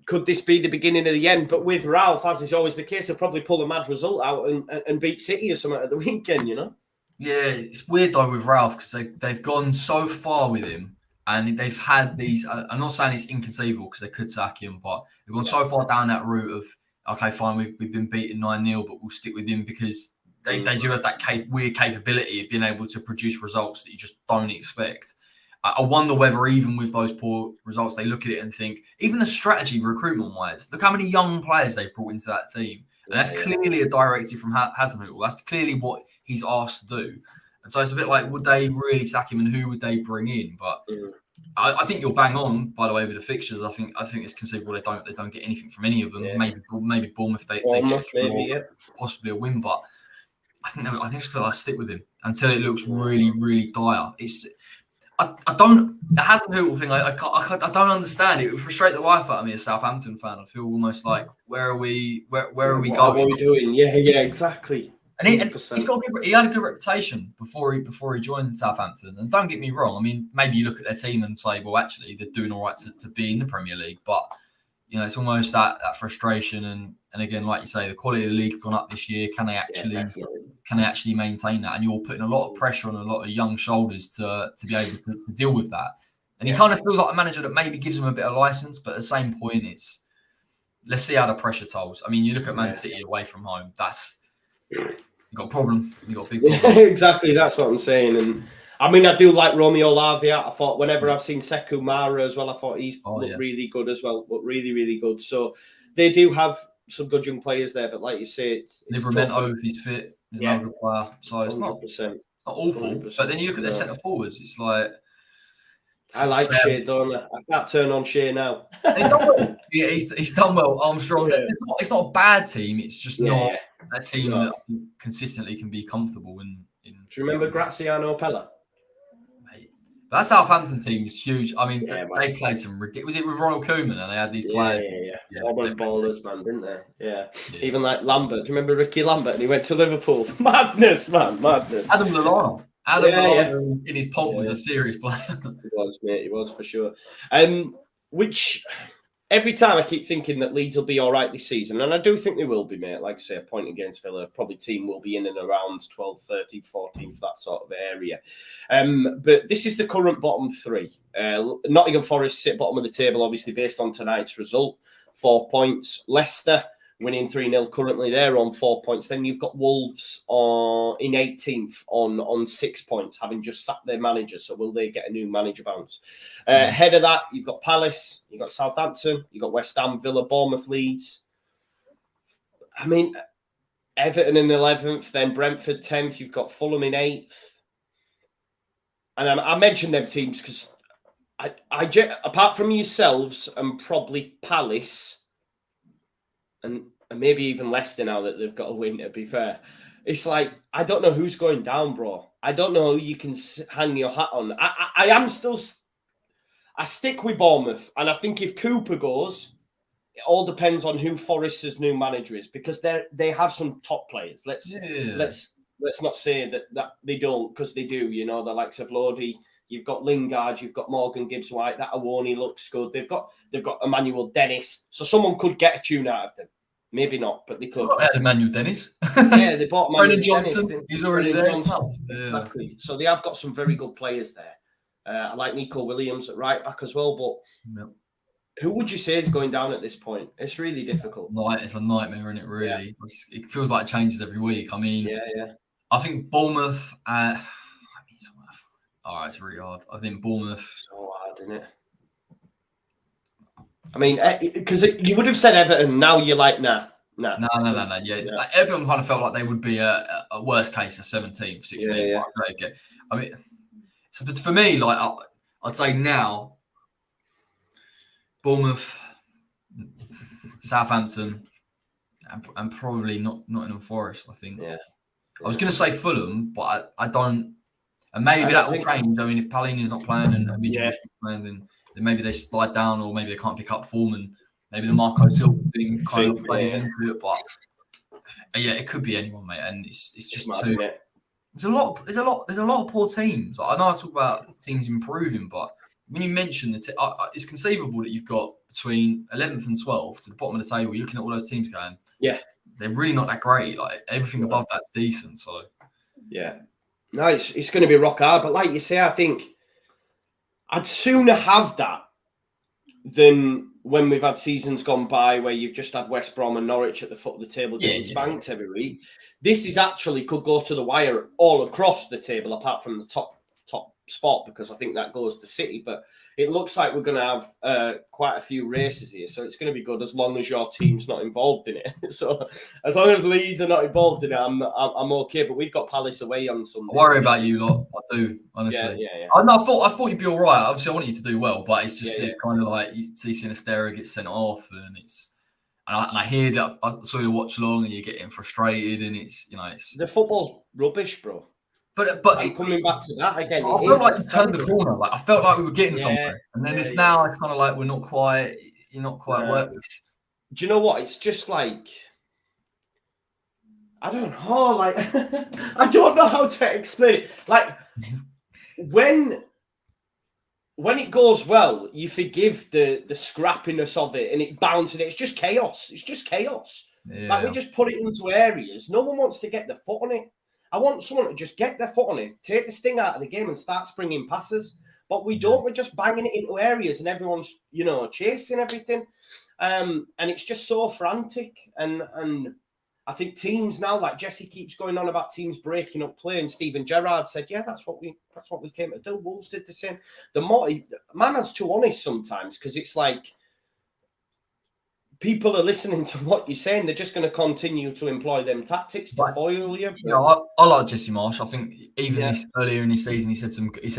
could this be the beginning of the end? But with Ralph, as is always the case, he'll probably pull a mad result out and beat City or something at the weekend, you know? Yeah, it's weird though with Ralph, because they've gone so far with him, and they've had these. I'm not saying it's inconceivable, because they could sack him, but they've gone so far down that route of, okay, fine, we've been beaten 9-0, but we'll stick with him, because they do have that weird capability of being able to produce results that you just don't expect. I wonder whether even with those poor results, they look at it and think, even the strategy recruitment-wise, look how many young players they've brought into that team. And that's clearly a directive from Hasenhüttl. That's clearly what he's asked to do. And so it's a bit like, would they really sack him, and who would they bring in? But I think you're bang on, by the way, with the fixtures. I think it's conceivable they don't get anything from any of them. Yeah. Maybe Bournemouth, they get possibly a win. But I just feel like I stick with him until it looks really, really dire. I don't. The Hasenhüttl thing, I don't understand. It would frustrate the life out of me as a Southampton fan. I feel almost like, where are we? Where are we going? What are we doing? Yeah, exactly. And he had a good reputation before he joined Southampton. And don't get me wrong. I mean, maybe you look at their team and say, well, actually, they're doing all right to be in the Premier League. But you know, it's almost that frustration. And again, like you say, the quality of the league have gone up this year. Can they actually maintain that? And you're putting a lot of pressure on a lot of young shoulders to be able to deal with that. And he kind of feels like a manager that maybe gives them a bit of license, but at the same point, it's, let's see how the pressure tolls. I mean, you look at Man City away from home. You got a problem. You got a big problem. Yeah, exactly. That's what I'm saying. And I mean, I do like Romeo Lavia. I thought whenever I've seen Sekou Mara as well, I thought he's looked really good as well. Looked really, really good. So they do have some good young players there. But like you say, it's Livramento, if he's fit, is another good player. So it's 100%. not awful. 100%. But then you look at their centre forwards. It's like, I like Shea, don't I? I can't turn on Shea now. He's done well. Yeah, he's done well. Armstrong. Yeah. It's not a bad team. It's just not a team that consistently can be comfortable in. Do you remember Graziano Pella? Mate, that Southampton team is huge. I mean, they played some ridiculous. Was it with Ronald Koeman and they had these players? Yeah. All the ballers, man, didn't they? Yeah. Even like Lambert. Do you remember Ricky Lambert? And he went to Liverpool. Madness, man, madness. Adam Lallana. Lallana in his pomp was a serious player. He was, mate. He was for sure. Which every time I keep thinking that Leeds will be all right this season, and I do think they will be, mate. Like I say, a point against Villa, probably team will be in and around 12th, 13th, 14th, that sort of area. But this is the current bottom three. Nottingham Forest sit bottom of the table, obviously based on tonight's result, 4 points. Leicester winning 3-0 currently, they're on 4 points. Then you've got Wolves in 18th on 6 points, having just sacked their manager. So will they get a new manager bounce? Ahead of that, you've got Palace, you've got Southampton, you've got West Ham, Villa, Bournemouth, Leeds. I mean, Everton in 11th, then Brentford 10th, you've got Fulham in 8th. And I mentioned them teams because I apart from yourselves and probably Palace, and maybe even Leicester now that they've got a win, to be fair. It's like, I don't know who's going down, bro. I don't know who you can hang your hat on. I stick with Bournemouth. And I think if Cooper goes, it all depends on who Forest's new manager is, because they have some top players. Let's not say that they don't, because they do, you know, the likes of Lodi. You've got Lingard, you've got Morgan Gibbs-White, that Awoni looks good. They've got Emmanuel Dennis. So someone could get a tune out of them. Maybe not, but they could. They had Emmanuel Dennis. Yeah, they bought Emmanuel Johnson. Dennis. He's already there. Exactly. So they have got some very good players there. I like Nico Williams at right back as well, but who would you say is going down at this point? It's really difficult. It's a nightmare, isn't it, really? Yeah. It feels like it changes every week. I mean, I think Bournemouth... it's really hard. I think Bournemouth... So hard, isn't it? I mean, because you would have said Everton, now you're like, nah. Yeah. Like, Everton kind of felt like they would be a worst case, a 17th, 16th. Yeah. I mean, so but for me, like I'd say now, Bournemouth, Southampton, and probably Nottingham Forest, I think. Yeah. I was going to say Fulham, but I don't. And maybe that will change. I mean, if Palhinha's not playing and Mitchell's not playing, then maybe they slide down, or maybe they can't pick up form, and maybe the Marco Silva thing kind of plays into it. But it could be anyone, mate. And it's just too. There's a lot of poor teams. I know I talk about teams improving, but when you mention it's conceivable that you've got between 11th and 12th to the bottom of the table. You're looking at all those teams going, they're really not that great. Like everything above that's decent. So no, it's going to be rock hard. But like you say, I think I'd sooner have that than when we've had seasons gone by where you've just had West Brom and Norwich at the foot of the table getting spanked every week. This is actually could go to the wire all across the table, apart from the top spot, because I think that goes to City. But it looks like we're going to have quite a few races here, so it's going to be good as long as your team's not involved in it. So as long as Leeds are not involved in it, I'm okay. But we've got Palace away on Sunday. I worry about you lot. I do, honestly. Yeah. I thought you'd be all right. Obviously, I want you to do well, but it's just it's kind of like you see Sinisterra get sent off, and I hear that. I saw you watch along, and you're getting frustrated, and it's the football's rubbish, bro. But I'm coming back to that again. I felt like you turned the corner. Like I felt like we were getting somewhere, and then now it's kind of like we're not quite. You're not quite working. Do you know what? It's just like I don't know. Like I don't know how to explain it. Like when it goes well, you forgive the scrappiness of it, and it bounces. It's just chaos. It's just chaos. Yeah. Like we just put it into areas. No one wants to get their foot on it. I want someone to just get their foot on it, take the sting out of the game and start springing passes. But we don't. We're just banging it into areas and everyone's, chasing everything. And it's just so frantic. And I think teams now, like Jesse keeps going on about teams breaking up play. And Steven Gerrard said, that's what we came to do. Wolves did the same. Man's too honest sometimes, because it's like, people are listening to what you're saying. They're just going to continue to employ them tactics to foil you. I like Jesse Marsh. I think even earlier in this season, he said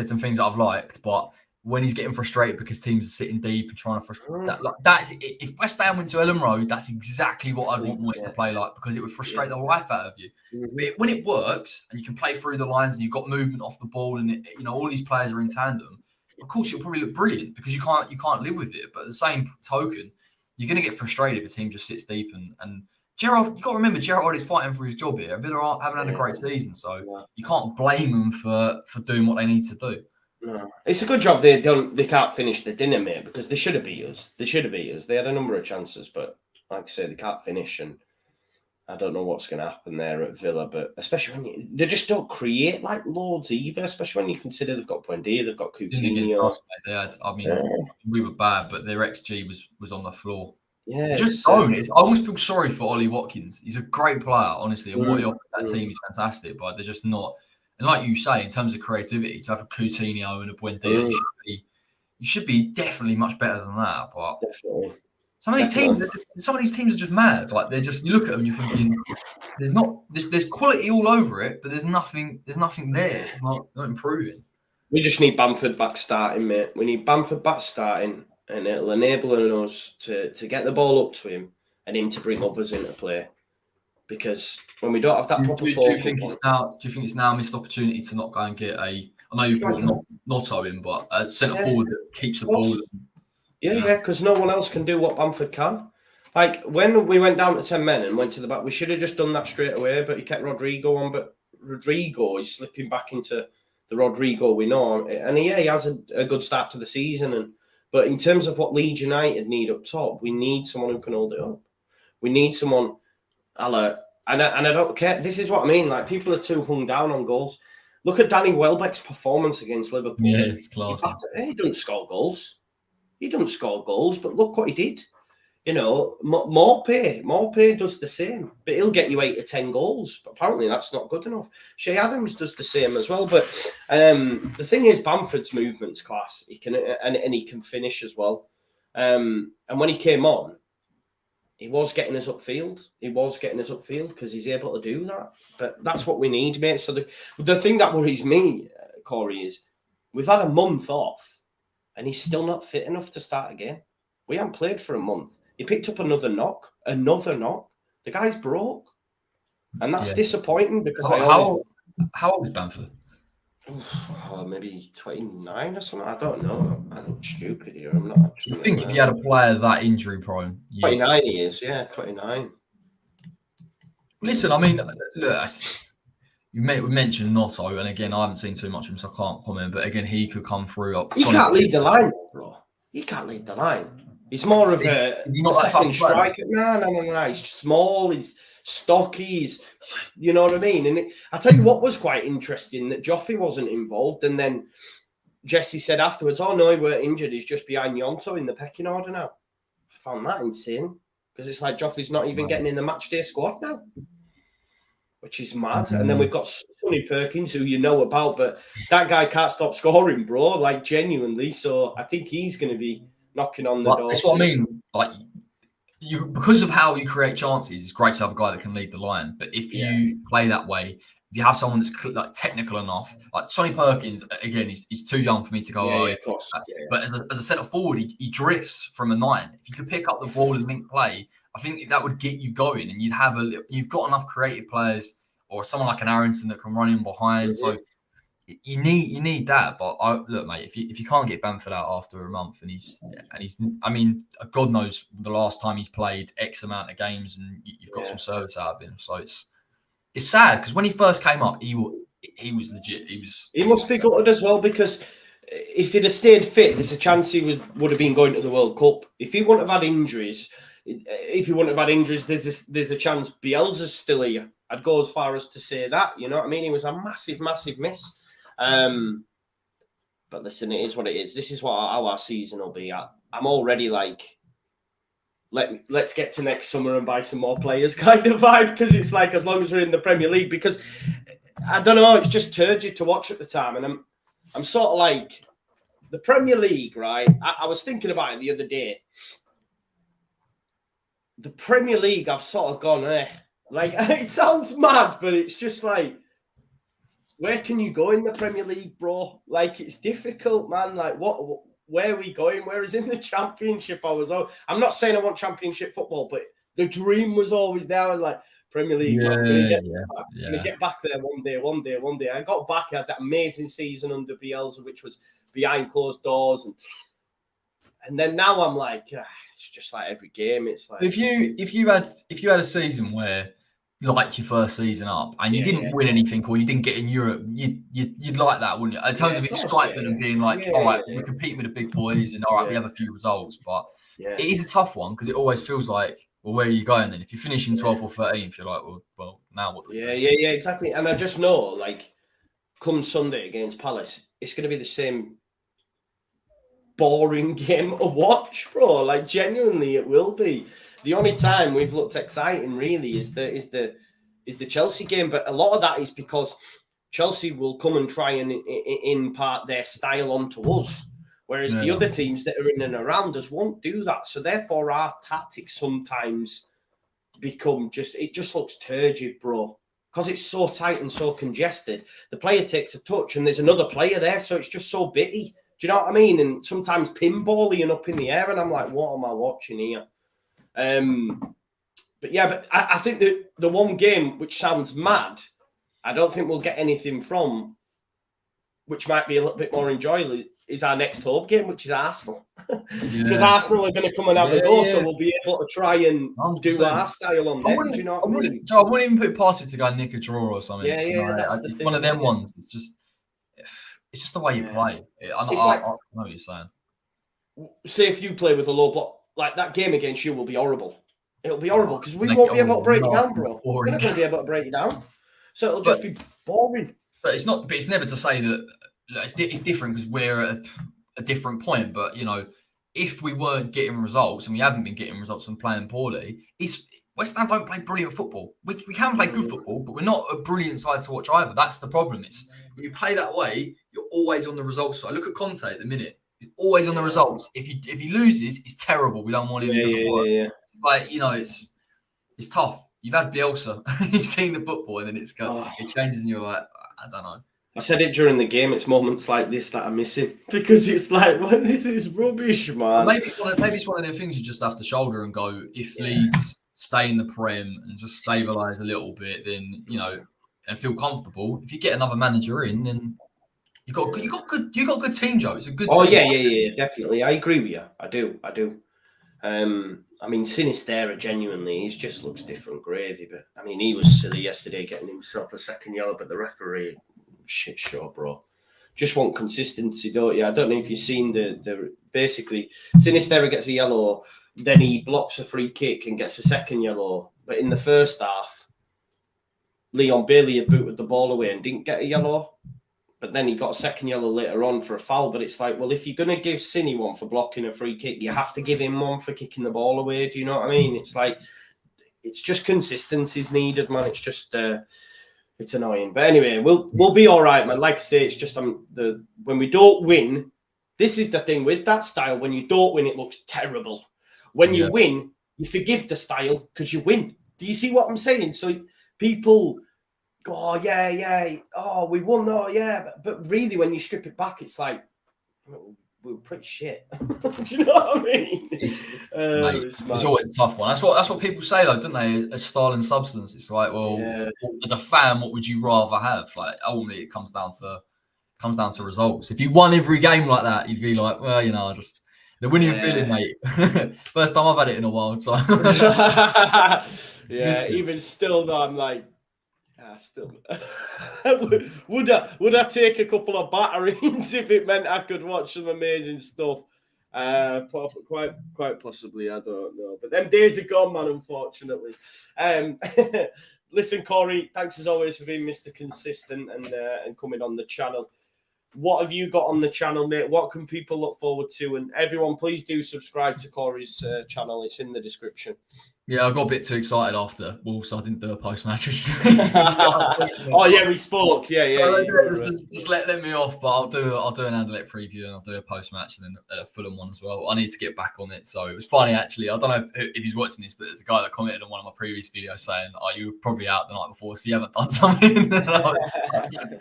some things that I've liked. But when he's getting frustrated because teams are sitting deep and trying to frustrate. That's if West Ham went to Ellen Road, that's exactly what I'd want Moyes to play like, because it would frustrate the life out of you. But when it works and you can play through the lines and you've got movement off the ball and all these players are in tandem, of course you'll probably look brilliant because you can't live with it. But at the same token, you're going to get frustrated if a team just sits deep and Gerrard, you got to remember, Gerrard is fighting for his job here. Villa haven't had a great season, so you can't blame them for doing what they need to do. No, it's a good job they can't finish the dinner, mate, because they should have beat us. They had a number of chances, but like I say, they can't finish, and I don't know what's going to happen there at Villa. But especially when they just don't create like loads either. Especially when you consider they've got Buendia, they've got Coutinho. We were bad, but their XG was on the floor. Yeah, they just don't. I almost feel sorry for Ollie Watkins. He's a great player, honestly, and what he offers that team is fantastic. But they're just not. And like you say, in terms of creativity, to have a Coutinho and a Buendia, you should be definitely much better than that. But definitely. Some of these teams are just mad. Like you look at them, you're thinking, there's quality all over it, but there's nothing there. It's not improving. We just need Bamford back starting, mate. We need Bamford back starting, and it'll enable us to get the ball up to him and him to bring others into play. Because when we don't have that proper do you think it's now a missed opportunity to not go and get I know you've brought Notto in, but a centre forward that keeps the ball. Yeah, because no one else can do what Bamford can. Like when we went down to 10 men and went to the back, we should have just done that straight away. But he kept Rodrigo on. But Rodrigo is slipping back into the Rodrigo we know, and he has a good start to the season. But in terms of what Leeds United need up top, we need someone who can hold it up. We need someone. And I don't care. This is what I mean. Like, people are too hung down on goals. Look at Danny Welbeck's performance against Liverpool. Yeah, it's class. He doesn't score goals. But look what he did. Morpay does the same, but he'll get you 8 to 10 goals. But apparently that's not good enough. Shea Adams does the same as well. But the thing is, Bamford's movement's class. He can and he can finish as well. And when he came on, he was getting us upfield. Because he's able to do that. But that's what we need, mate. So the thing that worries me, Corey, is we've had a month off and he's still not fit enough to start again. We haven't played for a month. He picked up another knock. The guy's broke. And that's disappointing because how old is Bamford? Maybe 29 or something. I don't know. I'm stupid here. I'm not actually. I think if you had a player that injury prone, 29 he is. Yeah, 29. Listen, I mean, look, we mentioned Notto, and again, I haven't seen too much of him, so I can't comment. But again, he could come through. He can't lead the line, bro. He can't lead the line. He's more of a second striker. No. He's small. He's stocky. You know what I mean? And I tell you what was quite interesting, that Joffrey wasn't involved. And then Jesse said afterwards, oh, no, he weren't injured. He's just behind Gnonto in the pecking order now. I found that insane because it's like Joffrey's not even getting in the matchday squad now, which is mad. Mm-hmm. And then we've got Sonny Perkins, who you know about, but that guy can't stop scoring, bro, like genuinely. So I think he's going to be knocking on the door. That's what I mean. Like, because of how you create chances, it's great to have a guy that can lead the line. But if you play that way, if you have someone that's like technical enough, like Sonny Perkins, again, he's too young for me to go. Of course. But as a centre forward, he drifts from a 9. If you could pick up the ball and link play, I think that would get you going, and you've got enough creative players, or someone like an Aronson that can run in behind. So you need that. But look, mate, if you can't get Bamford out after a month, and he's, I mean, God knows the last time he's played X amount of games, and you've got some service out of him. So it's sad because when he first came up, he was legit. He must be gutted as well, because if he'd have stayed fit, there's a chance he would have been going to the World Cup. If he wouldn't have had injuries, there's a chance Bielsa's still here. I'd go as far as to say that. You know what I mean? He was a massive, massive miss. But listen, it is what it is. This is how our season will be. I'm already like, let's get to next summer and buy some more players kind of vibe, because it's like, as long as we're in the Premier League, because I don't know, it's just turgid to watch at the time. And I'm sort of like, the Premier League, right? I was thinking about it the other day. The Premier League, I've sort of gone, like, it sounds mad, but it's just like, where can you go in the Premier League, bro? Like, it's difficult, man. Like, where are we going? Whereas in the Championship, I'm not saying I want Championship football, but the dream was always there. I was like, Premier League, man, I'm gonna get back there one day. I got back. I had that amazing season under Bielsa, which was behind closed doors, and then now I'm like, it's just like every game. It's like if you had a season where, like your first season up, and you didn't win anything, or you didn't get in Europe, you'd like that, wouldn't you? In terms of excitement and being like, all right, we compete with the big boys, and all right, we have a few results, but it is a tough one because it always feels like, well, where are you going then? If you're finishing 12th or 13th, you're like, well, now what do we do? Yeah, exactly. And I just know, like, come Sunday against Palace, it's going to be the same boring game to watch, bro. Like, genuinely, it will be. The only time we've looked exciting, really, is the Chelsea game. But a lot of that is because Chelsea will come and try and impart their style onto us. Whereas the other teams that are in and around us won't do that. So therefore, our tactics sometimes become it just looks turgid, bro. Because it's so tight and so congested. The player takes a touch and there's another player there. So it's just so bitty. Do you know what I mean? And sometimes pinballing up in the air. And I'm like, what am I watching here? But I think that the one game, which sounds mad, I don't think we'll get anything from, which might be a little bit more enjoyable, is our next home game, which is Arsenal. Because Arsenal are going to come and have a go, so we'll be able to try and 100%. Do our style on them. Do you know what I mean? I wouldn't even put it past it to go nick a draw or something. That's it's one of them ones. It's just the way you play. I know what you're saying. Say if you play with a low block, like that game against you will be horrible. It'll be horrible because we won't be able to break it down, bro. We're not going to be able to break it down. So it'll just be boring. But it's not. But it's never to say that it's different because we're at a different point. But if we weren't getting results and we haven't been getting results and playing poorly, West Ham don't play brilliant football. We can play good football, but we're not a brilliant side to watch either. That's the problem. It's when you play that way, you're always on the results side. Look at Conte at the minute. He's always on the results. If he loses, it's terrible. We don't want him. It doesn't work. Like it's tough. You've had Bielsa, you've seen the football, and then it changes, and you're like, I don't know. I said it during the game. It's moments like this that I'm missing because it's like, well, this is rubbish, man. Well, maybe it's one of the things you just have to shoulder and go. If Leeds stay in the Prem and just stabilise a little bit, then and feel comfortable. If you get another manager in, then you got good team, Joe. It's a good. Oh team. Yeah, definitely. I agree with you. I do. I mean, Sinisterra genuinely, he just looks different gravy. But I mean, he was silly yesterday getting himself a second yellow, but the referee, shit show, bro. Just want consistency, don't you? I don't know if you've seen the basically Sinisterra gets a yellow, then he blocks a free kick and gets a second yellow. But in the first half, Leon Bailey had booted the ball away and didn't get a yellow. But then he got a second yellow later on for a foul. But it's like, well, if you're going to give Cini one for blocking a free kick, you have to give him one for kicking the ball away. Do you know what I mean? It's like, it's just consistency's needed, man. It's just, it's annoying. But anyway, we'll be all right, man. Like I say, it's just when we don't win, this is the thing with that style. When you don't win, it looks terrible. When you win, you forgive the style because you win. Do you see what I'm saying? So people... Oh, yeah. Oh, we won. Oh, yeah. But really, when you strip it back, it's like, we were pretty shit. Do you know what I mean? It's always a tough one. That's what people say, though, don't they? As style and substance. It's like, well, as a fan, what would you rather have? Like, ultimately, it comes down to results. If you won every game like that, you'd be like, well, just the winning feeling, mate. First time I've had it in a while. So even still, though, I'm like, still, would I take a couple of batterings if it meant I could watch some amazing stuff? Quite possibly, I don't know. But them days are gone, man. Unfortunately. Listen, Corey, thanks as always for being Mr. Consistent and coming on the channel. what have you got on the channel, mate? What can people look forward to? And everyone, please do subscribe to Corey's channel. It's in the description. Yeah, I got a bit too excited after Wolves, so I didn't do a post-match. Oh yeah, we spoke. Yeah. Just let me off, but I'll do an Anderlecht preview and I'll do a post-match and then a Fulham one as well. I need to get back on it. So it was funny actually. I don't know if he's watching this, but there's a guy that commented on one of my previous videos saying, "Oh, you were probably out the night before, so you haven't done something."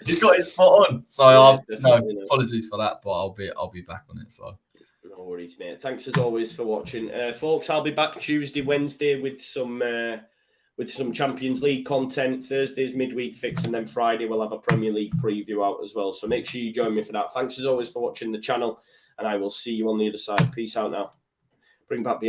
He's got his spot on. So apologies for that, but I'll be back on it. So. No worries, mate. Thanks as always for watching, folks. I'll be back Tuesday, Wednesday with some Champions League content. Thursday's midweek fix, and then Friday we'll have a Premier League preview out as well. So make sure you join me for that. Thanks as always for watching the channel, and I will see you on the other side. Peace out now. Bring back the